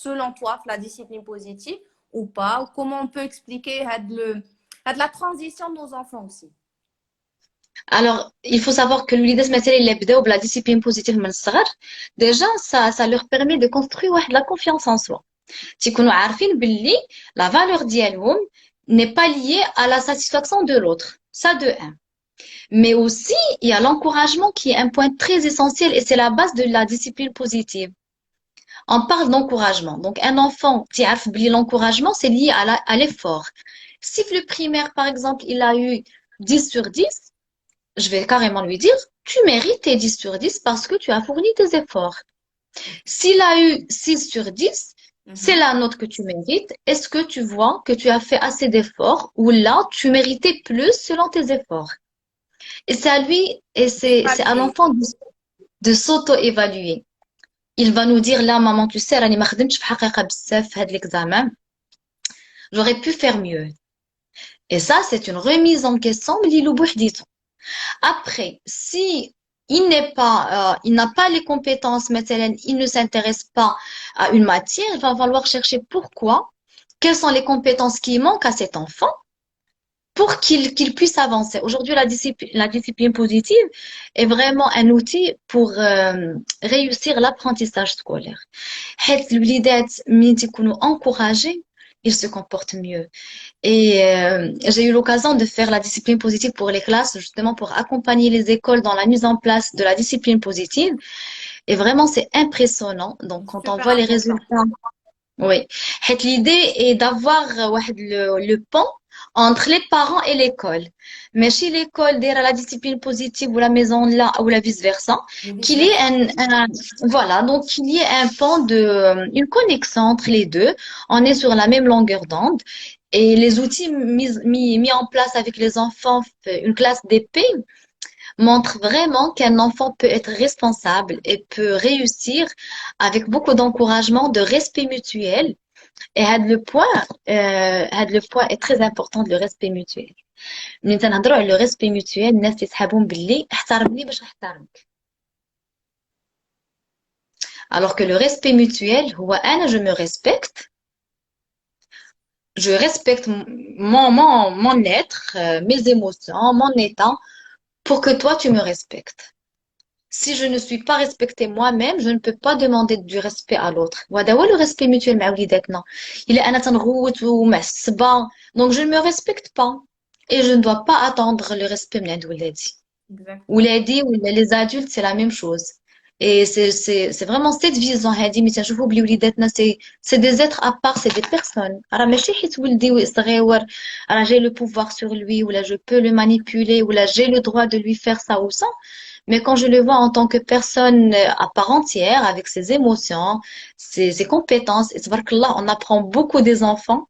selon toi, la discipline positive ou pas, ou comment on peut expliquer la transition de nos enfants aussi. Alors, il faut savoir que l'ULIDAS مثلا اللي بداو بلا discipline positive من الصغر déjà ça leur permet de construire واحد la confiance en soi. تيكونوا عارفين باللي la valeur ديالهم n'est pas liée à la satisfaction de l'autre. Ça de un. Mais aussi, il y a l'encouragement qui est un point très essentiel et c'est la base de la discipline positive. On parle d'encouragement. Donc, un enfant qui a l'encouragement, c'est lié à l'effort. Si le primaire, par exemple, il a eu 10 sur 10, je vais carrément lui dire, tu mérites tes 10 sur 10 parce que tu as fourni tes efforts. S'il a eu 6 sur 10, c'est la note que tu mérites. Est-ce que tu vois que tu as fait assez d'efforts ou là, tu méritais plus selon tes efforts? Et c'est à lui, et c'est à Évaluer. l'enfant, de s'auto-évaluer. Il va nous dire là, maman, tu sais, راني ما خدمتش في حقيقة بزاف في هذا l'examen. J'aurais pu faire mieux. Et ça, c'est une remise en question. Lilou bouhdito. Après, si il n'a pas les compétences, مثلا, il ne s'intéresse pas à une matière, il va falloir chercher pourquoi, quelles sont les compétences qui manquent à cet enfant pour qu'il puisse avancer. Aujourd'hui, la discipline positive est vraiment un outil pour réussir l'apprentissage scolaire. حيث الوليدات ملي تكونوا encouragés, ils se comportent mieux. Et j'ai eu l'occasion de faire la discipline positive pour les classes, justement pour accompagner les écoles dans la mise en place de la discipline positive. Et vraiment, c'est impressionnant. Donc, C'est quand on super voit les important. résultats, oui. L'idée est d'avoir le pont entre les parents et l'école. Mais chez l'école, derrière la discipline positive ou la maison là, ou la vice-versa, Et qu'il y ait vice-versa. voilà, donc qu'il y ait un pont une connexion entre les deux. On est sur la même longueur d'onde. Et les outils mis en place avec les enfants, une classe d'épée, montrent vraiment qu'un enfant peut être responsable et peut réussir avec beaucoup d'encouragement, de respect mutuel. Et le point est très important de le respect mutuel. ملي تنهضروا على le respect mutuel, الناس تيسحبون باللي احترمني باش نحترمك. Alors que le respect mutuel, هو أنا je me respecte, je respecte mon être, mes émotions, mon état, pour que toi tu me respectes. Si je ne suis pas respectée moi-même, je ne peux pas demander du respect à l'autre. وهذا هو le respect mutuel مع وليداتنا. إلا أنا تنغوت ومعصبة, donc je ne me respecte pas. Et je ne dois pas attendre le respect من عند ولادي. Exactement. ولادي ولا les adultes, c'est la même chose. Et c'est vraiment cette vision هذه ملي تنشوفوا بلي وليداتنا c'est des êtres à part, c'est des personnes. راه ماشي حيت ولدي صغير راه j'ai le pouvoir sur lui ou là je peux le manipuler ou là j'ai le droit de lui faire ça ou ça. Mais quand je le vois en tant que personne à part entière, avec ses émotions, ses compétences, et tabarakallah, on apprend beaucoup des enfants.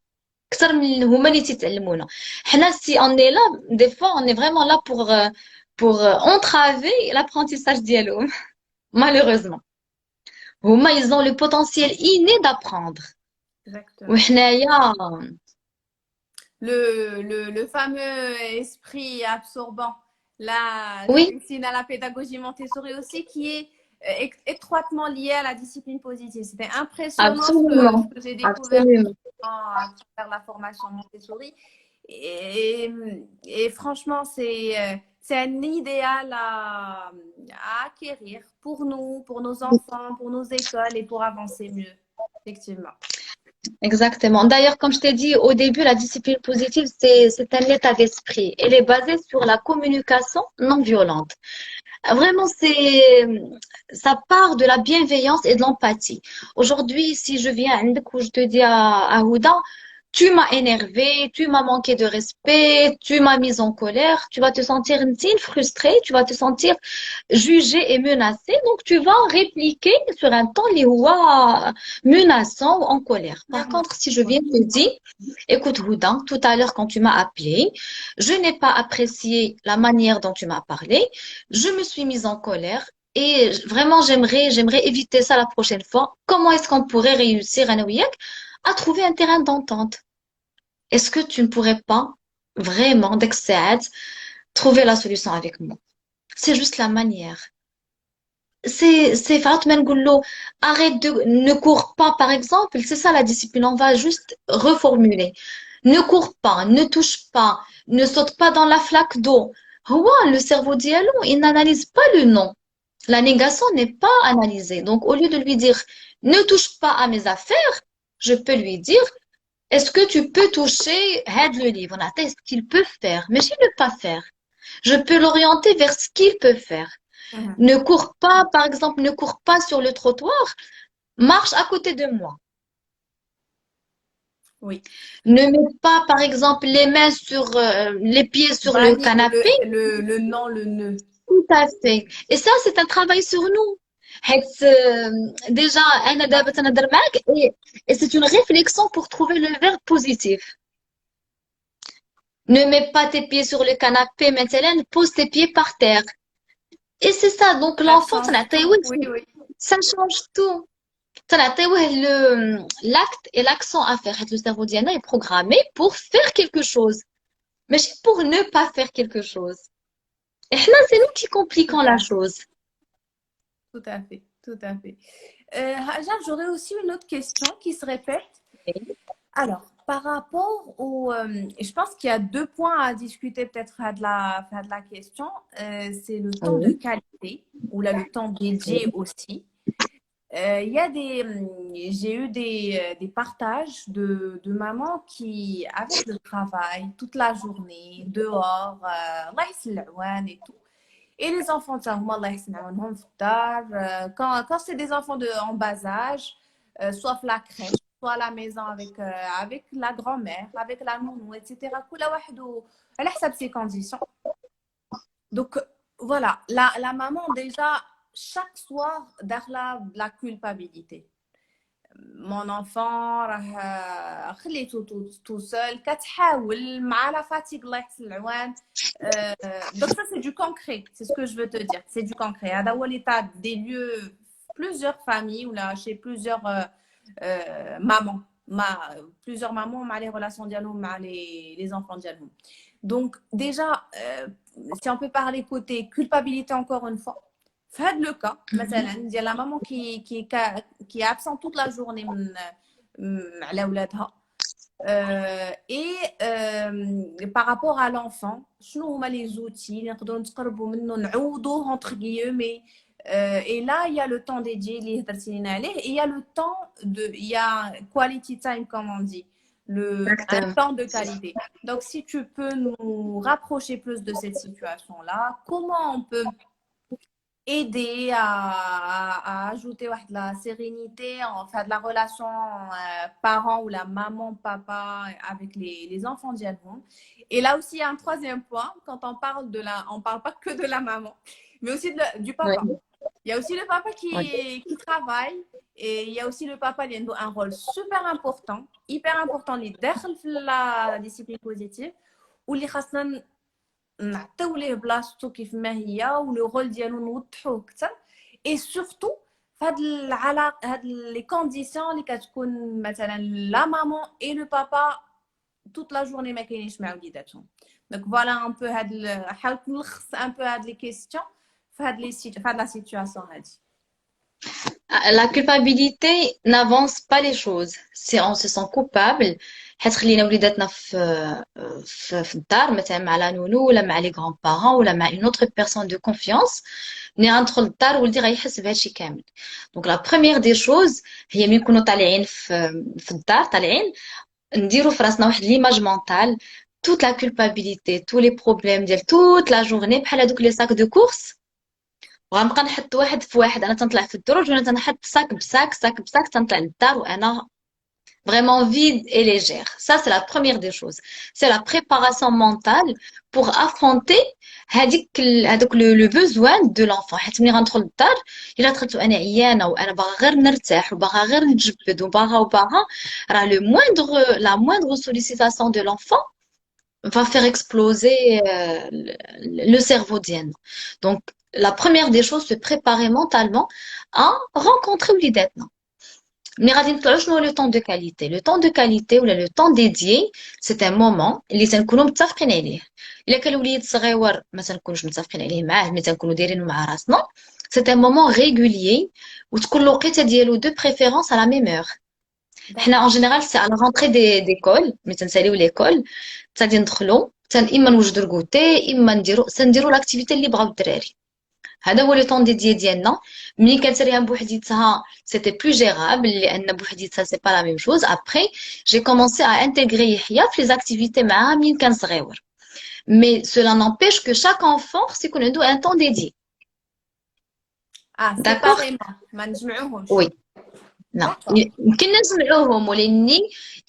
أكثر من هما اللي تيتعلمونا. حنا si on est là, des fois on est vraiment là pour entraver l'apprentissage ديالهم. Malheureusement. هما ils ont le potentiel inné d'apprendre. Exactement. وحنايا Le fameux esprit absorbant, la oui, médecine à la pédagogie Montessori aussi, qui est étroitement liée à la discipline positive. C'était impressionnant ce absolument, que j'ai découvert absolument. à travers la formation Montessori. Et, et franchement, c'est un idéal à acquérir pour nous, pour nos enfants, pour nos écoles et pour avancer mieux, effectivement. Exactement. D'ailleurs, comme je t'ai dit au début, la discipline positive, c'est un état d'esprit. Elle est basée sur la communication non violente. Vraiment, ça part de la bienveillance et de l'empathie. Aujourd'hui, si je viens où je te dis à Houda, tu m'as énervé, tu m'as manqué de respect, tu m'as mise en colère, tu vas te sentir frustré, tu vas te sentir jugé et menacé. Donc, tu vas répliquer sur un ton li هو menaçant ou en colère. Par Clairement. contre, si je viens te dire, écoute Houda, tout à l'heure quand tu m'as appelé, je n'ai pas apprécié la manière dont tu m'as parlé, je me suis mise en colère et vraiment j'aimerais éviter ça la prochaine fois. Comment est-ce qu'on pourrait réussir أنا وياك à trouver un terrain d'entente? Est-ce que tu ne pourrais pas vraiment d'excès trouver la solution avec moi? C'est juste la manière. C'est Fatima Ngoulou, arrête de ne cours pas par exemple, c'est ça la discipline, on va juste reformuler. Ne cours pas, ne touche pas, ne saute pas dans la flaque d'eau. Ouais, le cerveau dialogue, il n'analyse pas le nom. La négation n'est pas analysée. Donc au lieu de lui dire ne touche pas à mes affaires, je peux lui dire est-ce que tu peux toucher aide le livre, on attend ce qu'il peut faire, mais je ne peux pas faire. Je peux l'orienter vers ce qu'il peut faire. Mhm. Ne cours pas, par exemple, ne cours pas sur le trottoir, marche à côté de moi. Oui. Ne mets pas, par exemple, les mains sur les pieds sur le Bannir canapé. le non, le ne. Tout à fait. Et ça, c'est un travail sur nous. حيت, déjà, أنا دابا تنهضر معاك et c'est une réflexion pour trouver le verbe positif. Ne mets pas tes pieds sur le canapé, مثلا, pose tes pieds par terre. Et c'est ça, donc Ça l'enfant, change tout. Oui, oui. ça change tout. تنعطيوه l'acte et l'accent à faire. Le cerveau ديالنا est programmé pour faire quelque chose, mais pour ne pas faire quelque chose. Et là, c'est nous qui Tout compliquons la à fait. chose. Tout à fait. Tout à fait. Hajar, j'aurais aussi une autre question qui se répète. Alors, par rapport au... je pense qu'il y a deux points à discuter peut-être à de la question. C'est le temps de Oui, qualité ou là, le temps dédié aussi. Il y a j'ai eu des partages de mamans qui, avec le travail, toute la journée, dehors, Allah يسلعوان et tout. Et les enfants, Allah يسلعوانهم في الدار. Quand c'est des enfants en bas âge, soit la crèche, soit à la maison avec la grand-mère, avec la nounou, etc. كل واحد على حسب ses conditions. Donc, voilà, la maman, déjà, chaque soir, derrière la culpabilité. Mon enfant خليته tout seul كتحاول مع la fatigue الله يحسن العوان. Donc ça c'est du concret, c'est ce que je veux te dire, c'est du concret. هذا هو l'état des lieux, plusieurs familles ou là chez plusieurs mamans plusieurs mamans مع les relations ديالهم مع les enfants ديالهم. Donc déjà si on peut parler côté culpabilité encore une fois. في le cas, مثلا ديال la maman qui est absente toute la journée على ولادها. Et par rapport à l'enfant, شنو هما les outils اللي نقدروا نتقربوا منه نعوضوه entre guillemets. Et là, il y a le temps dédié, et il y a le temps il y a quality time, comme on dit, un exactement. temps de qualité. Donc, si tu peux nous rapprocher plus de cette situation-là, comment on peut aider à ajouter de la sérénité, enfin de la relation parent ou la maman, papa avec les enfants d'Yalmoum. Et là aussi, il y a un troisième point, quand on parle on parle pas que de la maman, mais aussi du papa. Oui, Il y a aussi le papa oui. qui travaille et il y a aussi le papa qui a un rôle super important, hyper important, il داخل في la discipline positive, où les نعطيو ليه بلاصتو كيف ما هي ولو رول ديالو نوضحوه اكثر اي سورتو فهاد العلاقه هاد لي كونديسيون اللي كتكون مثلا لا مامون اي لو بابا توت لا جورني ما كاينينش مع وليداتهم. دونك فوالا ان بو حاولت نلخص ان بو هاد لي كيستيون في هاد لا سيتوياسيون هادي. La culpabilité n'avance pas les choses. Si on se sent coupable, حتخلينا وليداتنا في الدار مثلا مع لا نونو ولا مع لي grands-parents ولا مع une autre personne de confiance. ملي غندخل للدار ولدي غيحس بهادشي كامل. دونك لا بروميير دي شوز هي ملي نكونوا طالعين في الدار طالعين نديروا في راسنا واحد ليماج مونتال toute la culpabilité, tous les problèmes ديال toute la journée بحال هذوك لي sacs de course. وغنبقى نحط واحد في واحد انا تنطلع في الدروج وانا تنحط ساك بساك ساك بساك تنطلع للدار وانا vraiment vide et légère. Ça, c'est la première des choses. C'est la préparation mentale pour affronter هذوك le besoin de l'enfant. حيت ملي غندخل للدار الا دخلت وانا عيانه وانا باغا غير نرتاح وباغا غير نتجبد وباغا راه la moindre sollicitation de l'enfant va faire exploser le cerveau d'Yann. Donc, la première des choses, se préparer mentalement à rencontrer وليداتنا. Mais غادي نطلعوا شنو هو le temps de qualité. Le temps de qualité ولا le temps dédié, c'est un moment اللي تنكونوا متفقين عليه. إلا كان الوليد صغيور ما تنكونوش متفقين عليه معاه مي تنكونوا دايرينه مع راسنا. C'est un moment régulier وتكون الوقيته ديالو de préférence à la même heure. حنا en général c'est à la rentrée d'école ملي تنساليو l'école غادي ندخلوا اما نوجدوا الكوتي اما نديروا لاكتيفيتي اللي بغاو الدراري. هذا هو لو طون ديديي ديالنا. ملي كتريها بوحديتها سيتي بلو جيرابل لان بوحديتها سي با لا ميم شوز. ابري جي كومونسي ا انتيغري يحيى في لي زاكتيفيتي معاه مين كان صغيور. مي سولا نامبيش كو شاك انفون خص يكون عنده ان طون ديديي. داكوغ ما نجمعوهمش. وي نعم يمكن نجمعوهم ولاني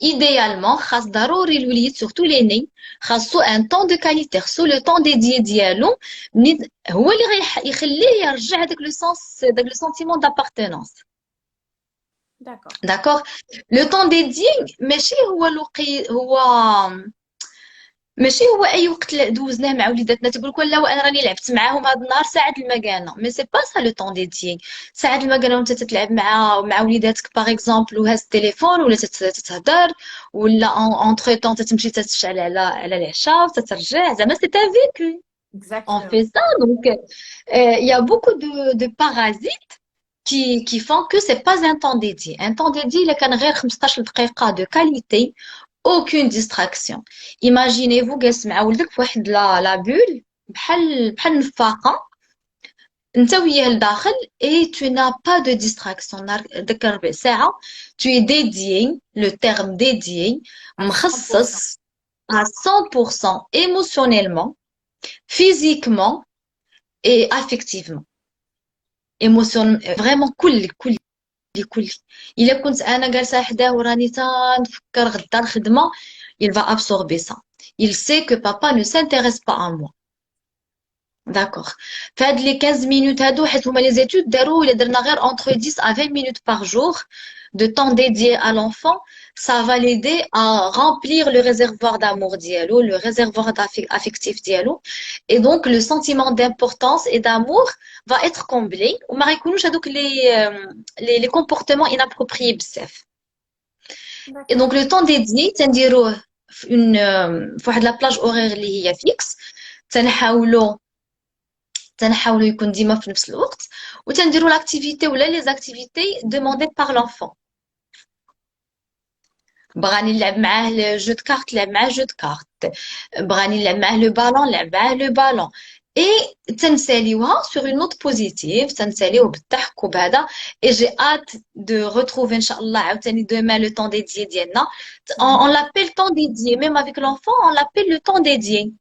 ايديالمون خاص ضروري الوليد سورتو ليني خاصو ان طون دو كاليتي خاصو لو طون ديديي ديالو هو اللي غيخليه يرجع هذاك لو سونس داك لو سونتيمون دابارتونونس. داكوغ لو طون ديديي ماشي هو هو ماشي هو اي وقت دوزناه مع وليداتنا تقول لك لا وانا راني لعبت معاهم هذا النهار ساعه المكانه مي سي با سا لو طون ديديي ساعه المكانه وانت تتلعب مع وليداتك باغ اكزومبل وهاز التليفون ولا تتهضر ولا اونتر طون تتمشي تتشعل على العشاء وتترجع زعما سي ان فيكو on Exactement. fait ça donc il y a beaucoup de parasites qui font que c'est pas un temps dédié un temps dédié il كان غير 15 دقيقه de qualité aucune distraction. Imaginez-vous جالس مع ولدك في واحد لا بول بحال نفاقة انت وياه لداخل et tu n'as pas de distraction ديك ربع ساعة tu es dédié le terme dédié À 100%. مخصص à 100% émotionnellement physiquement et affectivement émotion vraiment كل إلا كنت أنا جالسة حداه وراني تنفكر غدا الخدمة il va absorber ça il sait que papa ne s'intéresse pas à moi d'accord فهاد les 15 minutes هادو حيت هما les études داروا إلا درنا غير entre 10 à 20 minutes par jour de temps dédié à l'enfant ça va l'aider à remplir le réservoir d'amour diallo le réservoir affectif diallo et donc le sentiment d'importance et d'amour va être comblé وما غيكونوش هادوك les comportements inappropriés بزاف et D'accord. donc le temps dédié تنديروه في واحد لا بلاج اورير اللي هي فيكس تنحاولوا يكون ديما في نفس الوقت وتنديروا لاكتيفيتي ولا لي زاكتيفيتي دوموندي بار لونفون بغاني نلعب معاه جو دو كارت لعب معاه جو دو كارت بغاني نلعب معاه لو بالون لعب معاه لو بالون اي تنساليوها سور اون نوت بوزيتيف تنساليوه بالضحك وبهذا اي جي ات دو retrouver ان شاء الله عاوتاني دوما لو طون ديديي ديالنا on Mhm. l'appelle temps dédié même avec l'enfant on l'appelle le temps dédié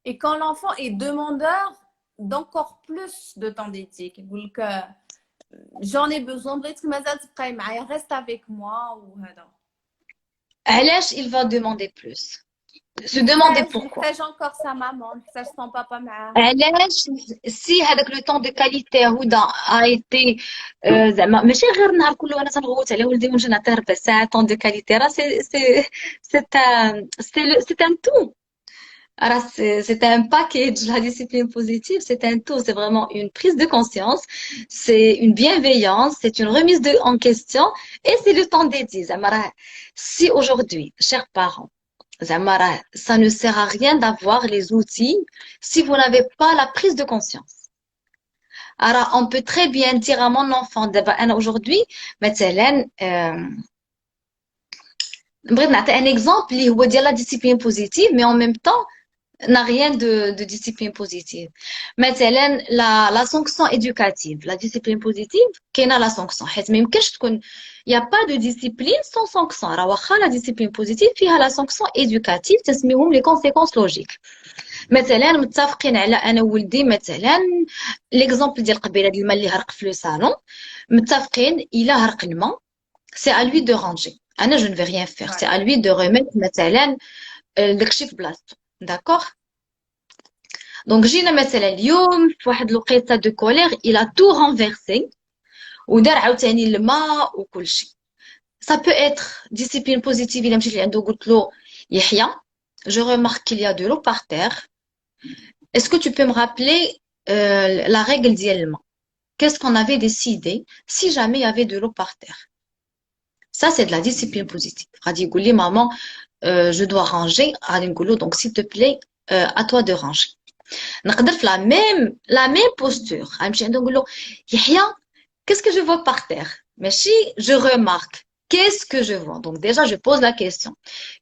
Et quand l'enfant est demandeur d'encore plus de temps dédié, يقول لك j'en ai besoin بغيتك مازال تبقاي معايا reste avec moi وهذا. علاش il va demander plus se demander pourquoi يحتاج encore sa maman يحتاج son papa معاه. علاش سي هذاك لو طون دو كاليتي هدى ايتي زعما ماشي غير نهار كله انا تنغوت على ولدي ونجي نعطيه ربع ساعه طون دو كاليتي راه سي ان تو راه c'est un package la discipline positive c'est un tout c'est vraiment une prise de conscience c'est une bienveillance c'est une remise en question et c'est le temps dédié زعما راه si aujourd'hui chers parents زعما راه ça ne sert à rien d'avoir les outils si vous n'avez pas la prise de conscience. Alors, on peut très bien dire à mon enfant, d'abord, aujourd'hui, مثلا بغيت نعطي un exemple اللي هو ديال la discipline positive mais en même temps n'a rien de discipline positive. مثلا la sanction éducative, la discipline positive كاينه la sanction حيت ما يمكنش تكون il y a pas de discipline sans sanction. راه واخا la discipline positive فيها la sanction éducative تسميهم les conséquences logiques. مثلا متفقين على انا وولدي مثلا ليكزومبل ديال قبيله ديال الماء اللي هرق في لو صالون متفقين الا هرق الماء سي ا لوي دو رانجي انا جو نفي ريان فيغ سي ا لوي دو ريميت مثلا داكشي في بلاصتو داكوغ دونك جينا مثلا اليوم في واحد الوقيته دو كولير الى تو رانفيرسي ودار عاوتاني الماء وكلشي ça peut être discipline positive il a مشيت لعندو قلت له يحيى je remarque qu'il y a de l'eau par terre. Est-ce que tu peux me rappeler la règle d'Yelma? Qu'est-ce qu'on avait décidé si jamais il y avait de l'eau par terre? Ça, c'est de la discipline positive. Radi Gouli, maman, je dois ranger. Radi Goulou, donc s'il te plaît, à toi de ranger. نقدر في la même posture. غنمشي عنده نقول له يحيى, qu'est-ce que je vois par terre? ماشي je remarque. Qu'est-ce que je vois? Donc déjà, je pose la question.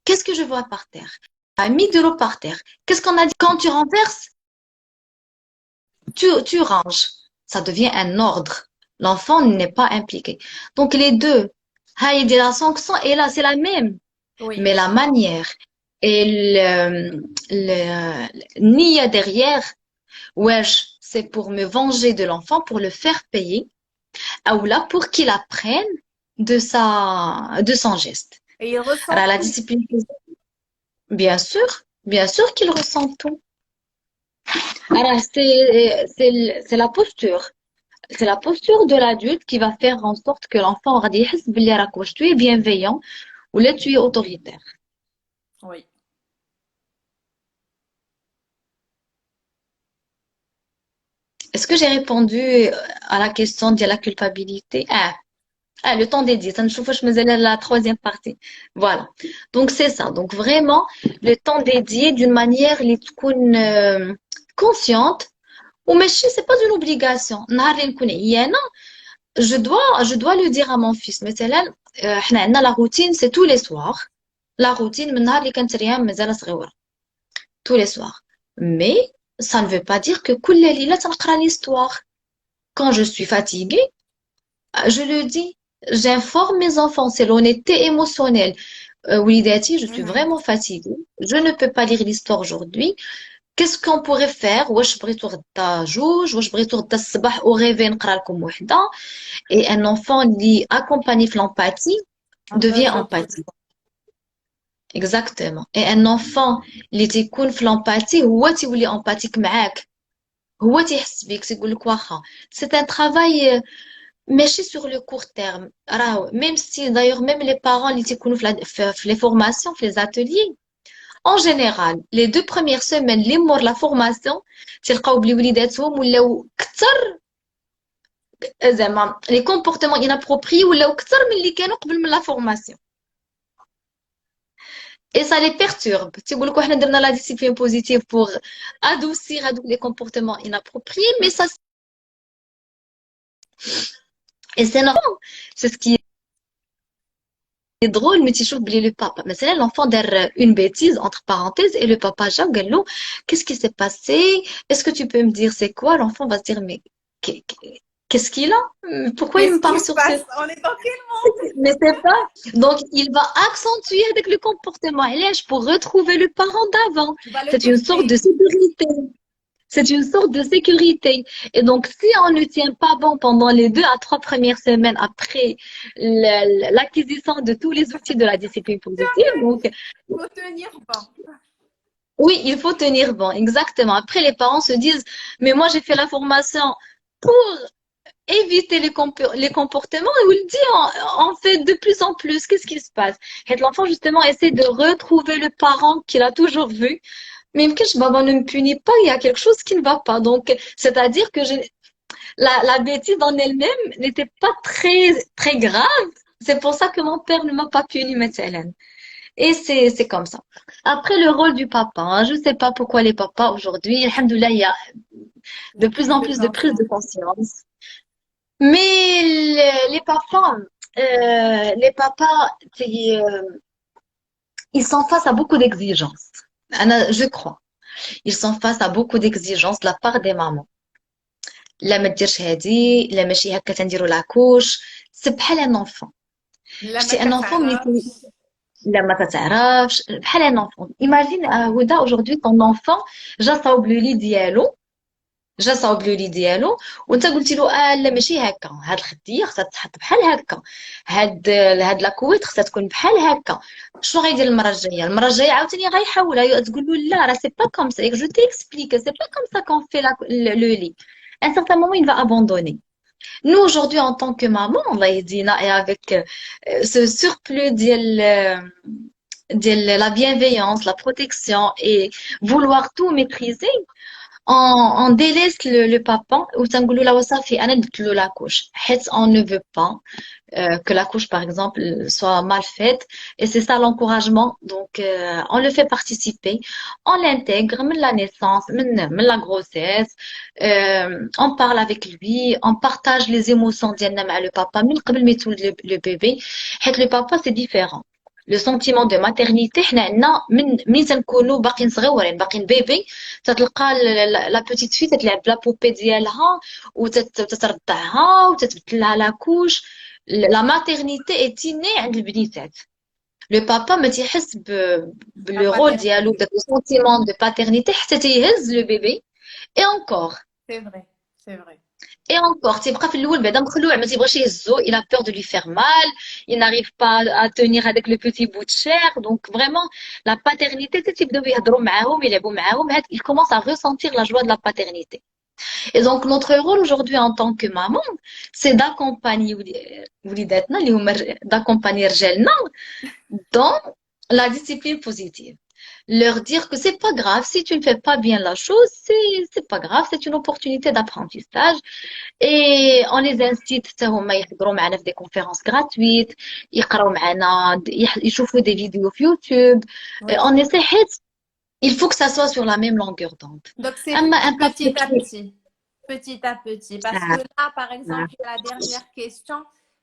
Qu'est-ce que je vois par terre? A mis de l'eau par terre. Qu'est-ce qu'on a dit? Quand tu renverses, tu ranges. Ça devient un ordre. L'enfant n'est pas impliqué. Donc les deux, Haïd et la sanction, et là, c'est la même. Oui. Mais la manière et le niya derrière, wesh, c'est pour me venger de l'enfant, pour le faire payer, ou là, pour qu'il apprenne de son geste. Et il ressent Alors, la tout. discipline, bien sûr qu'il ressent tout. Alors, c'est la posture. C'est la posture de l'adulte qui va faire en sorte que l'enfant aura dit tu es bienveillant ou là tu es autoritaire. Oui. est-ce que j'ai répondu à la question de la culpabilité? Le temps dédié. Ça ne chauffe, je me la troisième partie. Voilà. Donc, c'est ça. Donc, vraiment, le temps dédié d'une manière consciente. Ou mais c'est pas une obligation. Je dois le dire à mon fils. مثلا احنا عندنا la routine, c'est tous les soirs. La routine من نهار اللي كانت ريان مازال صغيرة. Tous les soirs. Mais ça ne veut pas dire que كل ليلة تنقرا l'histoire. Quand je suis fatiguée, je le dis. J'informe mes enfants. C'est l'honnêteté émotionnelle. وليداتي, je suis Mhm. vraiment fatiguée. Je ne peux pas lire l'histoire aujourd'hui. Qu'est-ce qu'on pourrait faire? واش بغيتو غدا جوج واش بغيتو غدا الصباح au réveil نقرا لكم وحده. Et un enfant qui accompagne l'empathie En devient mode empathique. autorisé. Exactement. Et un enfant اللي تيكون في l'empathie هو تيولي empathique معاك. هو تيحس بيك تيقول لك واخا. C'est un travail ماشي sur le court terme. راهو même si d'ailleurs même les parents اللي تيكونوا في les formations, في les ateliers, en général, les 2 premières semaines اللي مور la formation تلقاو بلي وليداتهم ولاو كثر زعما les comportements inappropriés ولاو كثر من اللي كانوا قبل من la formation. Et ça les perturbe. تيقول لك حنا درنا la discipline positive pour adoucir les comportements inappropriés, mais ça et c'est normal. C'est ce qui est drôle, mais تيشوف بلي le papa مثلا l'enfant دار une bêtise entre parenthèses et le papa جا وقال له qu'est-ce qui s'est passé? Est-ce que tu peux me dire c'est quoi? L'enfant va se dire mais qu'est-ce qu'il a? Pourquoi il Qu'est-ce me qui parle se sur ce passe? On est dans quel monde? mais c'est pas. Donc, il va accentuer avec le comportement LH pour retrouver le parent d'avant. Tu vas le C'est une sorte de tester. sécurité. C'est une sorte de sécurité. Et donc, si on ne tient pas bon pendant les 2 à 3 premières semaines après l'acquisition de tous les outils de la discipline positive, donc, Il faut tenir bon. oui, il faut tenir bon, exactement. Après, les parents se disent, mais moi, j'ai fait la formation pour éviter les comportements et on le dit en fait de plus en plus. Qu'est-ce qui se passe? Et l'enfant justement essaie de retrouver le parent qu'il a toujours vu. Mais que maman ne me punit pas, il y a quelque chose qui ne va pas. Donc, c'est-à-dire que la bêtise en elle-même n'était pas très, très grave. C'est pour ça que mon père ne m'a pas puni, Hélène. Et c'est comme ça. Après, le rôle du papa, hein, je ne sais pas pourquoi les papas aujourd'hui, alhamdoulilah, il y a Il y de a plus plus en de plus de prise de conscience. conscience. Mais les papas, ils sont face à beaucoup d'exigences. Je crois. Ils sont face à beaucoup d'exigences de la part des mamans. لا ما ديرش هادي لا ماشي هكا تنديروا لاكوش سي بحال ان enfant. لا ما شتي ان enfant ملي كتعرفش. لا ما تتعرفش بحال ان enfant. Imagine هدى aujourd'hui ton enfant جا صاوب لو لي ديالو جا صاوب لو لي ديالو وانت قلتي له لا ماشي هكا هاد الخديه خصها تتحط بحال هكا هاد لاكويت خصها تكون بحال هكا شنو غيدير المره الجايه عاوتاني غيحاول تقول له لا راه سي با كوم سا جو تيكسبليك سي با كوم سا كون في لو لي à un certain moment il va abandonner. Nous aujourd'hui en tant que maman الله يهدينا et avec ce surplus ديال la bienveillance la protection et vouloir tout maîtriser on délaisse le papa ou تنقولوا له وصافي انا درت له la couche حيت on ne veut pas que la couche par exemple soit mal faite et c'est ça l'encouragement donc on le fait participer on l'intègre من la naissance من la grossesse on parle avec lui on partage les émotions ديالنا مع le papa من قبل ما يتولد le bébé حيت le papa c'est différent le sentiment de maternité حنا عندنا من تنكونوا باقيين صغيورين باقيين بيبي تتلقى لا بوتيت في تتلعب بلا بوبي ديالها وتترضعها وتتبدل لها لا كوش لا ماتيرنيتي اي تيني عند البنيتات لو بابا ما تيحس La بلو رول ديالو paternité. بداك لو سونتيمون دو باترنيتي حتى تيهز لو بيبي اي انكور C'est vrai. C'est vrai. et encore تيبقى في الاول بعدا مخلوع ما تيبغيش يهزو il a peur de lui faire mal il n'arrive pas à tenir avec le petit bout de chair donc vraiment la paternité تيبداو يهضروا معاهم يلعبوا معاهم il commence à ressentir la joie de la paternité. Et donc, notre rôle aujourd'hui en tant que maman, c'est d'accompagner وليداتنا اللي هما d'accompagner رجالنا dans la discipline positive. leur dire que c'est pas grave, si tu ne fais pas bien la chose, c'est pas grave, c'est une opportunité d'apprentissage. Et on les incite حتى هما يحضروا معنا في des conférences gratuites, يقراو معنا, يشوفوا des vidéos في YouTube. Oui. On essaie il faut que ça soit sur la même longueur d'onde. Donc, c'est أما un petit à papier. petit. Petit à petit. Parce que Ah, là, par exemple, ah. il y a la dernière question.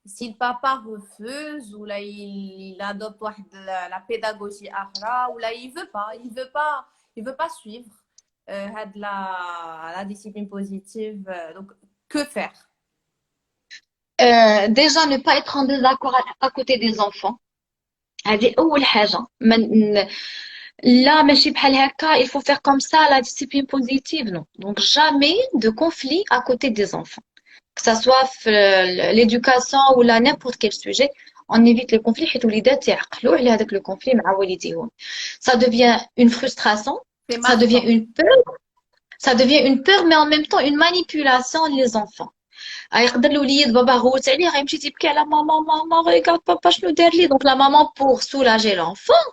Si le papa refuse, ou là, il adopte واحد la pédagogie akhra, ou là, il veut pas suivre la discipline positive. Donc, que faire? Déjà ne pas être en désaccord à côté des enfants. هذه أول حاجة. لا ماشي بحال هكا il faut faire comme ça la discipline positive non. Donc jamais de conflit à côté des enfants. Que ça soit l'éducation ou là n'importe quel sujet, on évite le conflit حيت الوليدات يعقلوا على هذاك le conflit مع والديهم. Ça devient une frustration, C'est ça devient marquant. une peur mais en même temps une manipulation les enfants. يقدر الوليد بابا غوت عليه غيمشي تيبكي على ماما ماما regarde papa شنو دار لي. Donc la maman pour soulager l'enfant,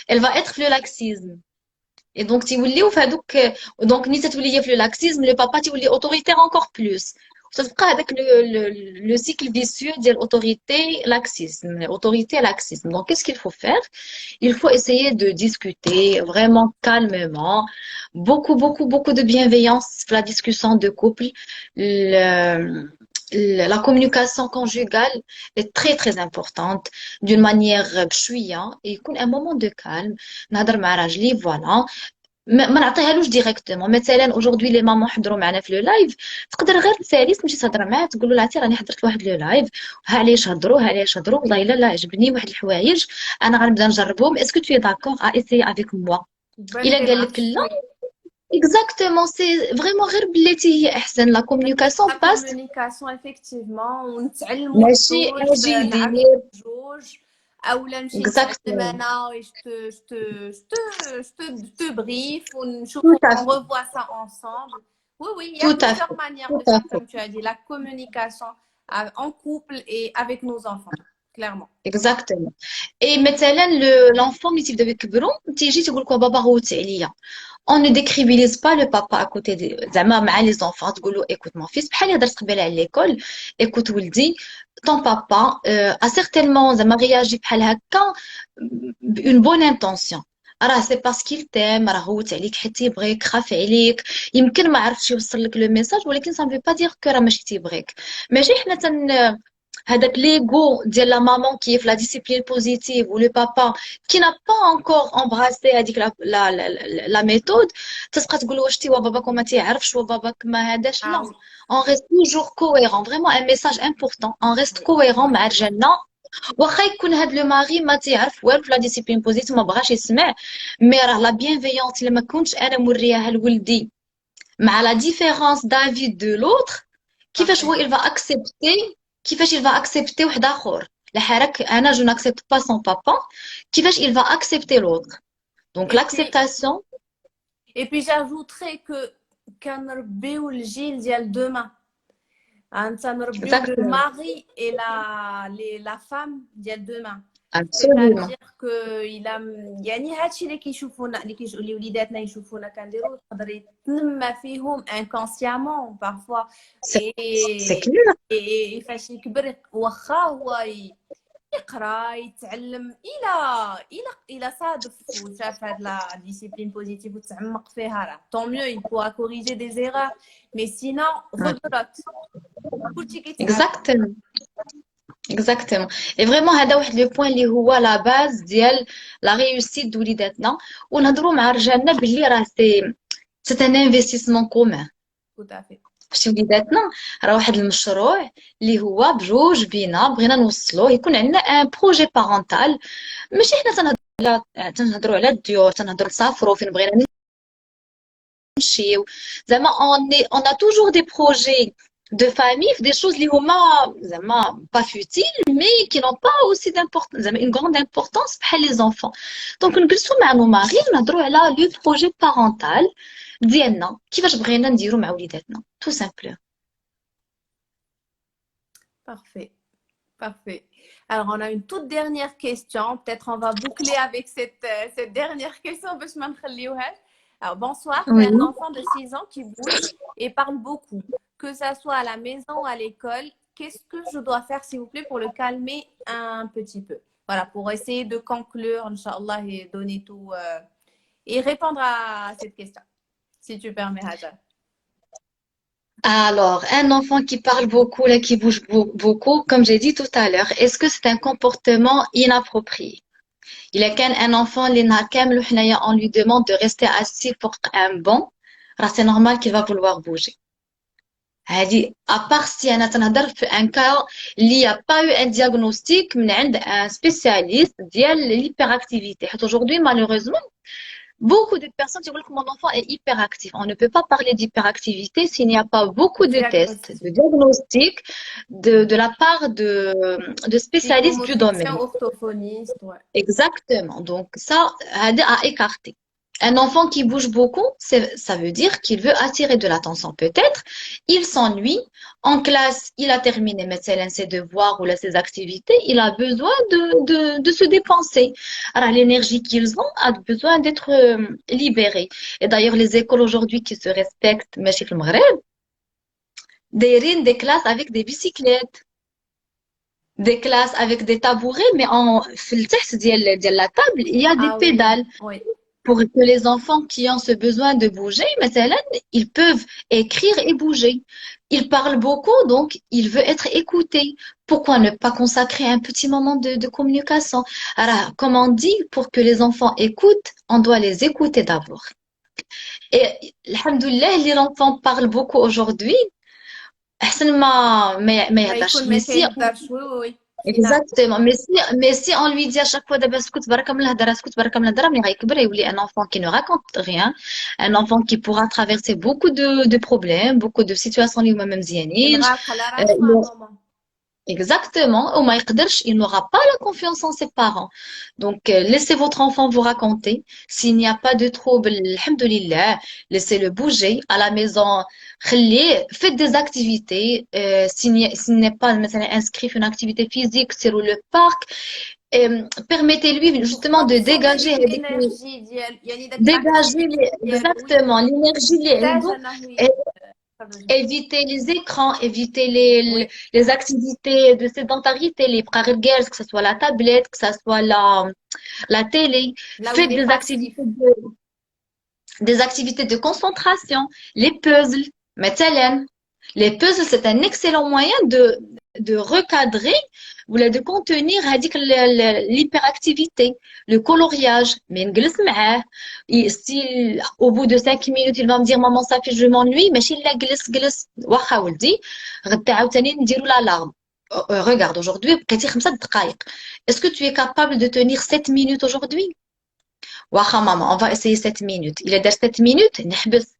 elle va être le laxisme. Et donc تيوليو في هذوك. Donc ني تتولي في le laxisme, le papa تيولي autoritaire encore plus. وتتبقى هذاك le cycle vicieux ديال autorité laxisme autorité laxisme. Donc qu'est-ce qu'il faut faire? Il faut essayer de discuter vraiment calmement, beaucoup de bienveillance pour la discussion de couple. Le- la communication conjugale est très très importante d'une manière بشوية يكون un moment de calme. نهضر مع راجلي فوالا ما نعطيهالوش ديريكتومون. مثلا aujourd'hui لي مامون حضروا معنا في لو لايف تقدر غير تسالي تمشي تهضر معاه تقول له عرفتي راني حضرت لواحد لو لايف ها علاش هضروا ها علاش هضروا والله لا عجبني واحد الحوايج انا غنبدا نجربهم اسكو tu es d'accord à essayer avec moi. Bonne الا قال لك démarche, لا oui. exactement c'est vraiment غير بلاتي هي احسن la communication La passe communication effectivement ونتعلموا ماشي بجوج اجي نعرفوا يدير بجوج اولا نمشي نتعلم exactement انا je te brief tout ونشوفوا à on fait revoit ça ensemble. Oui, oui, il y a tout à plusieurs fait manières tout de à faire fait comme tu as dit, la communication en couple et avec nos enfants, clairement. exactement. Et مثلا l'enfant ملي تيبداو يكبروا تيجي تقول لك بابا غوت عليا. On ne décrédibilise pas le papa à côté des زعما مع les enfants تقول له écoute mon fils بحال هضرت قبيله على l'école écoute ولدي ton papa a certainement زعما réagi بحال هكا une bonne intention. راه سي باسكيل تيم راه غوت عليك حيت تيبغيك خاف عليك يمكن ما عرفتش يوصل لك لو ميساج ولكن ça ne veut pas dire que راه ماشي تيبغيك. ماشي حنا هذاك l'ego ديال la maman qui est في la discipline positive ou le papa qui n'a pas encore embrassé هذيك la méthode تبقى تقول واش تي باباك وما تيعرفش وباباك ما هذاش Ah لا. oui, on reste toujours cohérent vraiment un message important on reste oui, cohérent oui. مع رجالنا واخا يكون هاد لو ماري ما تيعرف والو في لا ديسيبلين بوزيتيف ما بغاش يسمع مي راه لا بيانفيونس الا ما كنتش انا مورياها لولدي مع لا ديفيرونس دافي دو لوتر كيفاش هو Parfait. il va accepter كيفاش il va accepter واحد اخر لحالك انا جو n'accepte pas son papa كيفاش il va accepter l'autre donc Et puis, l'acceptation j'ajouterais que كنربيو الجيل ديال demain. نربيو le exactement mari et la femme ديال demain. absolument C'est-à-dire que يعني هادشي اللي كيشوفونا اللي وليداتنا يشوفونا كنديرو يقدر يتنمى فيهم inconsciemment parfois c'est c'est et clair فاش يكبر واخا هو يقرا يتعلم الى صادف وشاف هاد لا ديسيبلين بوزيتيف وتعمق فيها راه طون ميو il pourra corriger des erreurs mais sinon rebelote كلشي كيتعلم. exactement exactement et vraiment هذا واحد لو بوين اللي هو لا باز ديال لا ريوسيت د وليداتنا ونهضروا مع رجالنا باللي راه سي ان انفستيسمون كومون tout à fait. شي وليداتنا راه واحد المشروع اللي هو بجوج بينا بغينا نوصلوه يكون عندنا ان بروجي بارونتال ماشي حنا تنهضروا على الديور تنهضروا نسافروا فين بغينا نمشيو زعما on a toujours des projets de famille des choses اللي هما زعما pas futiles mais qui n'ont pas aussi d'importance زعما une grande importance بحال les enfants donc نجلسوا مع نو ماري نهضروا على لو بروجي بارونتال ديالنا كيفاش بغينا نديرو مع وليداتنا tout simplement. Parfait. Parfait. Alors, on a une toute dernière question. Peut-être on va boucler avec cette dernière question. باش ما نخليوهاش. Alors, bonsoir. J'ai un Oui. enfant de 6 ans qui bouge et parle beaucoup. Que ça soit à la maison ou à l'école, qu'est-ce que je dois faire, s'il vous plaît, pour le calmer un petit peu? Voilà, pour essayer de conclure, Inch'Allah, et donner tout et répondre à cette question, si tu permets, Hajar. Alors, un enfant qui parle beaucoup, là, qui bouge beaucoup, comme j'ai dit tout à l'heure, est-ce que c'est un comportement inapproprié? Il est qu'un un enfant, on lui demande de rester assis pour un banc, alors c'est normal qu'il va vouloir bouger. À part si un un cas, il n'y a pas eu un diagnostic un spécialiste de l'hyperactivité. Aujourd'hui, malheureusement, beaucoup de personnes disent que mon enfant est hyperactif. On ne peut pas parler d'hyperactivité s'il n'y a pas beaucoup de tests, Diagnostic. de diagnostics de la part de spécialistes du Psychomotricien, domaine. orthophoniste, ouais. Exactement. Donc ça, à écarter. Un enfant qui bouge beaucoup, ça veut dire qu'il veut attirer de l'attention peut-être. Il s'ennuie. En classe, il a terminé مثلا ses devoirs ou là, ses activités. Il a besoin de se dépenser. Alors l'énergie qu'ils ont a besoin d'être libérée. Et d'ailleurs, les écoles aujourd'hui qui se respectent, ماشي في المغرب, des classes avec des bicyclettes. Des classes avec des tabourets, mais في التحت ديال la table, il y a des Ah oui, pédales oui. pour que les enfants qui ont ce besoin de bouger, مثلا, ils peuvent écrire et bouger. Ils parlent beaucoup, donc il veut être écouté. Pourquoi ne pas consacrer un petit moment de communication? Alors, comme on dit, pour que les enfants écoutent, on doit les écouter d'abord. Et, alhamdoulilah, l'enfant parle beaucoup aujourd'hui. أحسن ما ما يهدرش. يكون ما Mais si كيهدرش وي وي فينا. Exactement. Mais si on lui dit à chaque fois d'abord écoute baraka من الهضره اسكت baraka من الهضره, ملي غيكبر يولي un enfant qui ne raconte rien, un enfant qui pourra traverser beaucoup de problèmes, beaucoup de situations اللي هما ما مزيانينش. ينغلق على راسو à un moment. Exactement. Il n'aura pas la confiance en ses parents. Donc, laissez votre enfant vous raconter. S'il n'y a pas de trouble, alhamdoulilah, laissez-le bouger à la maison. Faites des activités. S'il n'est pas مثلا, inscrit une activité physique sur le parc, permettez-lui Pour justement de consommer dégager, l'énergie ديال يعني داك l'activité ديالو وي exactement l'énergie اللي محتاج عنده. انه يخرج. Éviter les écrans, éviter وي les activités de sédentarité, les pragues, que ce soit la tablette, que ce soit la télé. là où il Faites est passif. des activités de concentration, les puzzles. مثلا, les puzzles, c'est un excellent moyen de recadrer ou de contenir l'hyperactivité, le coloriage. Mais نجلس معاه. Si au bout de 5 minutes, il va me dire maman ça fait je m'ennuie, ماشي لا جلس واخا ولدي غدا عاوتاني نديرو l'alarme. Regarde, aujourd'hui, بقيتي 5 دقائق. Est-ce que tu es capable de tenir 7 minutes aujourd'hui? Waha maman, on va essayer 7 minutes. Il est dans 7 minutes, نحبس.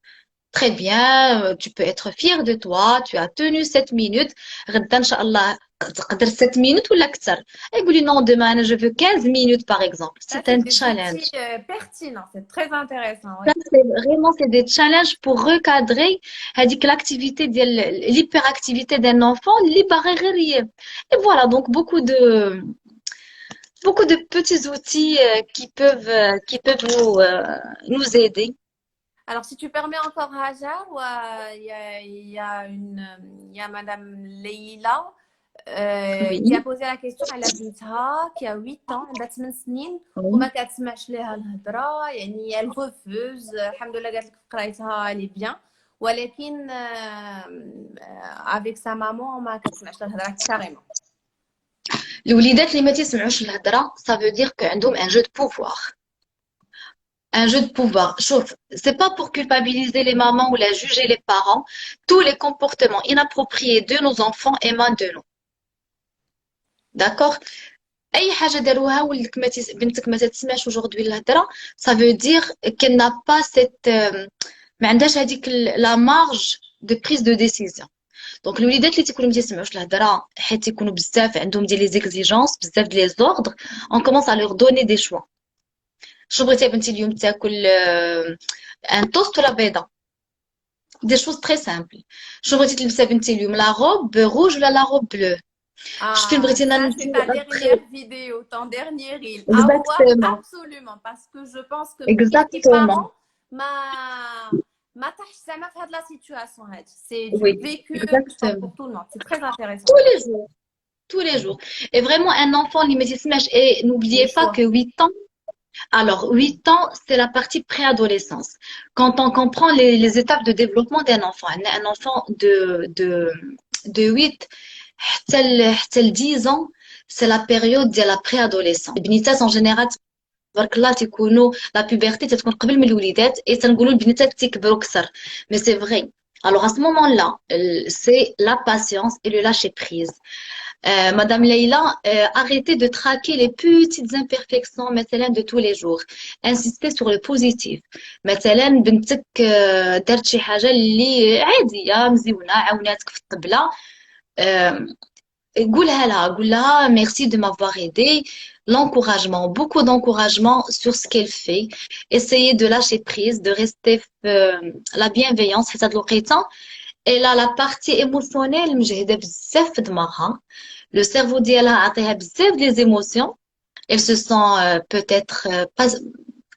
Très bien, tu peux être fier de toi, tu as tenu 7 minutes. غدا إن شاء الله تقدر 7 minutes ولا أكثر. يقول لي non, demain je veux 15 minutes par exemple. Ça C'est c'est un des challenge. outils pertinents, c'est très intéressant, Ça, oui. c'est des challenges pour recadrer l'activité, l'hyperactivité d'un enfant, et voilà, donc beaucoup de petits outils qui peuvent nous aider. Alors, si tu permets encore, Hajar, il y a Madame Leila qui a Oui, posé la question. Elle a بنتها qui a 8 ans, عندها 8 سنين oui. وما كتسمعش ليها الهضرة. يعني elle refuse. الحمد لله قالت لك في قرايتها elle est bien. ولكن avec sa maman ما كتسمعش لها الهضرة carrément. الوليدات اللي ما تسمعوش الهضره ça veut dire qu'عندهم un jeu de pouvoir. Un jeu de pouvoir. Chauffe. C'est pas pour culpabiliser les mamans ou la juger les parents. Tous les comportements inappropriés de nos enfants émanent de nous. D'accord? اي حاجه داروها ولدك بنتك ما تسمعش aujourd'hui الهضره, ça veut dire qu'elle n'a pas cette ما عندهاش هذيك la marge de prise de décision. دونك الوليدات اللي تيكونوا ما تيسمعوش الهضره حيت يكونوا بزاف عندهم ديال لي زيكزيجونس, بزاف ديال لي زوردر, on commence à leur donner des choix. شو بغيتي بنتي اليوم تاكل ان توست ولا بيضه؟ des choses très simples. شو بغيتي تلبسي بنتي اليوم, la robe rouge ولا la robe bleue؟ شفتي Ah, بغيتي ça, c'est نمشيو ta après. dernière vidéo, ton dernier reel. À voir Exactement, absolument, parce que je pense que les exactement. parents, ma tâche, ça m'a fait de la situation. C'est du Oui, vécu, je pense, exactement. pour tout le monde. C'est très intéressant. Tous les jours, tous les jours. Et vraiment, un enfant, et Le n'oubliez pas que choix. 8 ans, alors 8 ans, c'est la partie préadolescence. Quand on comprend les étapes de développement d'un enfant, un enfant de 8 حتى ل 10 ans, c'est la période de la préadolescence. البنيتات en général تبارك الله تيكونوا لا بوبرتي تتكون قبل من الوليدات اي تنقولوا البنيتات تيكبروا اكثر mais c'est vrai. Alors à ce moment-là, c'est la patience et le lâcher prise. Madame Leïla, arrêtez de traquer les petites imperfections مثلا de tous les jours. Insistez sur le positif. مثلا بنتك دارت شي حاجة اللي عادية مزيونة عاوناتك في الطبلة. آه، قول لها merci de m'avoir aidé. L'encouragement, beaucoup d'encouragement sur ce qu'elle fait. Essayez de lâcher prise, de rester la bienveillance. حتى هاد الوقيته elle a la partie émotionnelle مجهدة بزاف في دماغها. Le cerveau ديالها عطيها بزاف des émotions. Elle se sent peut-être pas,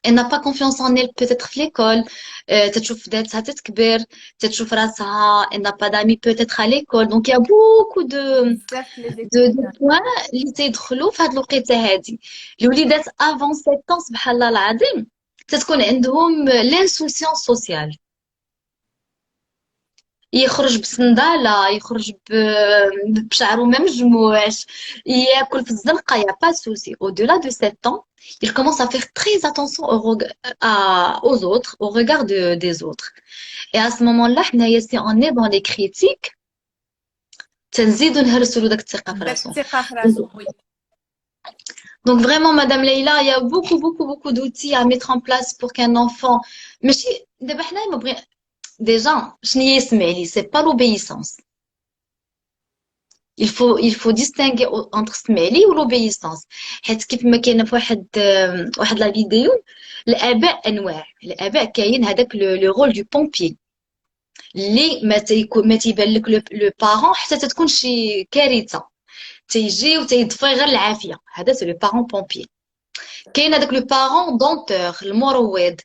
elle n'a pas confiance en elle peut-être في l'école. تتشوف ذاتها تتكبر, تتشوف راسها, elle n'a pas d'amis peut-être à l'école. Donc il y a beaucoup Bizarre les de écoles. points اللي تيدخلوا في هاد الوقيته هادي. الوليدات افون 7 ans سبحان الله العظيم تتكون عندهم l'insouciance sociale. يخرج بسندالة, يخرج بشعره ما مجموعش, ياكل في الزنقة, y a pas de souci. Au-delà de 7 ans, il commence à faire très attention aux autres, au regard des autres. Et à ce moment-là, حنايا si on est dans les critiques, تنزيدو نهرسوا له داك الثقة في داك راسو. الثقة في راسو وي. Donc vraiment, Madame Leïla, il y a beaucoup, beaucoup, beaucoup d'outils à mettre en place pour qu'un enfant. Mais دابا حنايا déjà, شنو هي يسمع لي, c'est pas l'obéissance. Il faut distinguer entre السمع ou l'obéissance. حيت كيف ما كاينه في واحد لا فيديو, الآباء أنواع. الآباء كاين هذاك لو رول دو بومبيي اللي ما تيبان لك لو بارون حتى تتكون شي كارثة تيجي وتيضفي غير العافية. هذا سي لو بارون بومبيي. كاين هذاك لو بارون دونتور المروض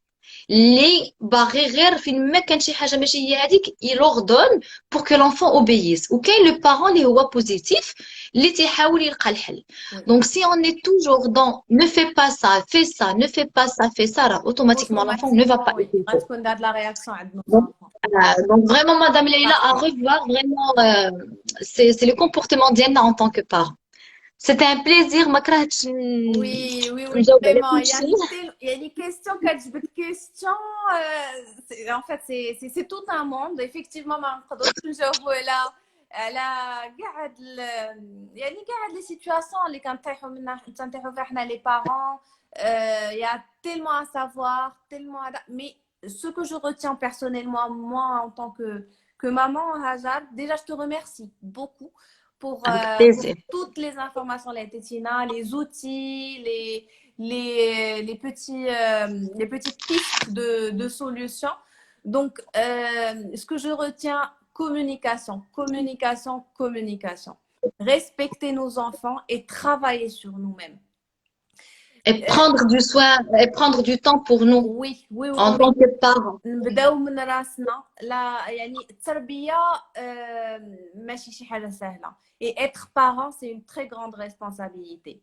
اللي باغي غير فين ما كان شي حاجه ماشي هي هذيك يلوردون بور كو لونفون اوبييس. وكاين لو بارون اللي هو بوزيتيف اللي تيحاول يلقى الحل. وي. دونك سي اون اي توجور دون نو في با سا في سا نو في با سا في سا, راه اوتوماتيكمون لونفون نو فا با اوتوماتيكمون وي ايكوتي. غتكون دار لا رياكسيون عند نوز Donc, انفون. donc vraiment, Madame Leïla, à بارفي. revoir, vraiment, c'est le comportement d'Yanna en tant que parent. C'était un plaisir, ما كرهتش Oui, oui, oui, نجاوب على vraiment. كلشي. Il y a des questions, كتجبد question. En fait, c'est tout un monde. Effectivement, ما نقدروش نجاوبوا على يعني قاعد les situations اللي كنطيحوا فيها حنا les parents. Il y a tellement à savoir, tellement à... Mais ce que je retiens personnellement, moi, en tant que maman, Hajar, déjà, je te remercie beaucoup Avec pour plaisir. toutes les informations, les outils, les petites pistes de solutions. Donc, ce que je retiens, communication, communication, communication. Respecter nos enfants et travailler sur nous-mêmes. Et prendre du temps pour nous Oui, oui, oui, en oui. tant que parents. نبداو من راسنا. لا يعني التربيه ماشي شي حاجه سهله. Et être parent, c'est une très grande responsabilité.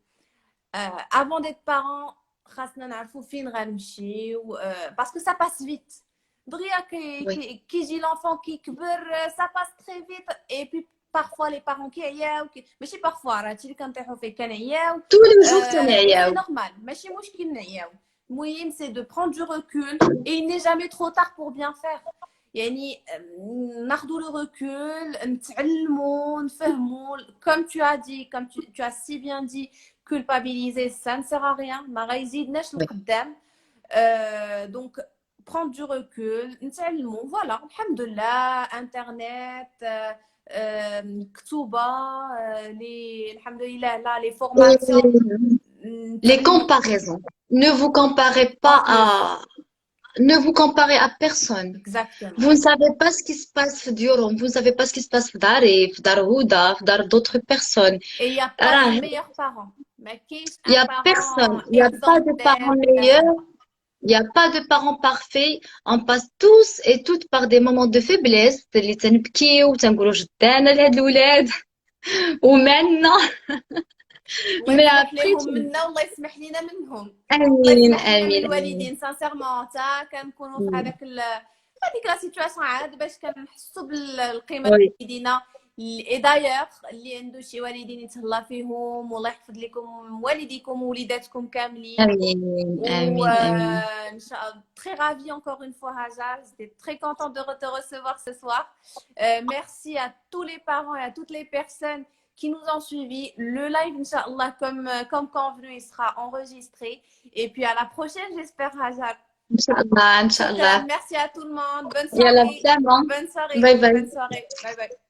Avant d'être parent, خاصنا نعرفوا فين غنمشيو, parce que ça passe vite. دغيا Oui. كيجي l'enfant كيكبر, ça passe très vite. Et puis parfois les parents كيعياو, ماشي parfois, راه هادشي اللي كنطيحوا فيه كنعياو. Tous les jours, C'est تنعياو. normal, ماشي مشكل نعياو. المهم c'est de prendre du recul et il n'est jamais trop tard pour bien faire. يعني ناخذوا le recul, نتعلموا, نفهموا. Comme tu as dit, comme tu as si bien dit, culpabiliser, ça ne sert à rien. ما غيزيدناش لقدام. Donc prendre du recul, نتعلموا. Voilà, alhamdoulilah, internet, كتوبة, alhamdoulilah, là, les formations. Les comparaisons. Ne vous comparez pas On peut. ne vous comparez à personne. Exactement. Vous ne savez pas ce qui se passe في ديورهم, vous ne savez pas ce qui se passe في داري, في دار هدى, في دار d'autres personnes. Et il n'y a pas de راه meilleurs parents. Mais qui est il y un a personne, parent il y a pas de exemplaire, parents meilleurs, etc. il n'y a pas de parents parfaits. On passe tous et toutes par des moments de faiblesse اللي تنبكيو وتنقولوا جدانا لهاد الولاد ومالنا. الله Mais يسمح après, لهم منا والله يسمح لينا منهم. الله آمين يسمح لينا من آمين آمين. الوالدين سانسيرمون تا كنكونوا في هذيك لا سيتوياسيون عاد باش كنحسوا بالقيمه Oui, لوالدينا. اي دايوغ اللي عنده شي والدين يتهلا فيهم والله يحفظ لكم والديكم ووليداتكم كاملين. آمين آمين آمين. Inch'Allah, très ravie encore une fois, Hajar. J'étais très contente de te recevoir ce soir. Merci à tous les parents et à toutes les personnes qui nous ont suivis. Le live, Inch'Allah, comme convenu, il sera enregistré. Et puis à la prochaine, j'espère, Hajar. Inch'Allah, Shukran. Inch'Allah. Merci à tout le monde. Bonne يلا soirée. بسلامة. Bonne soirée. باي باي. Bonne soirée. Bye bye.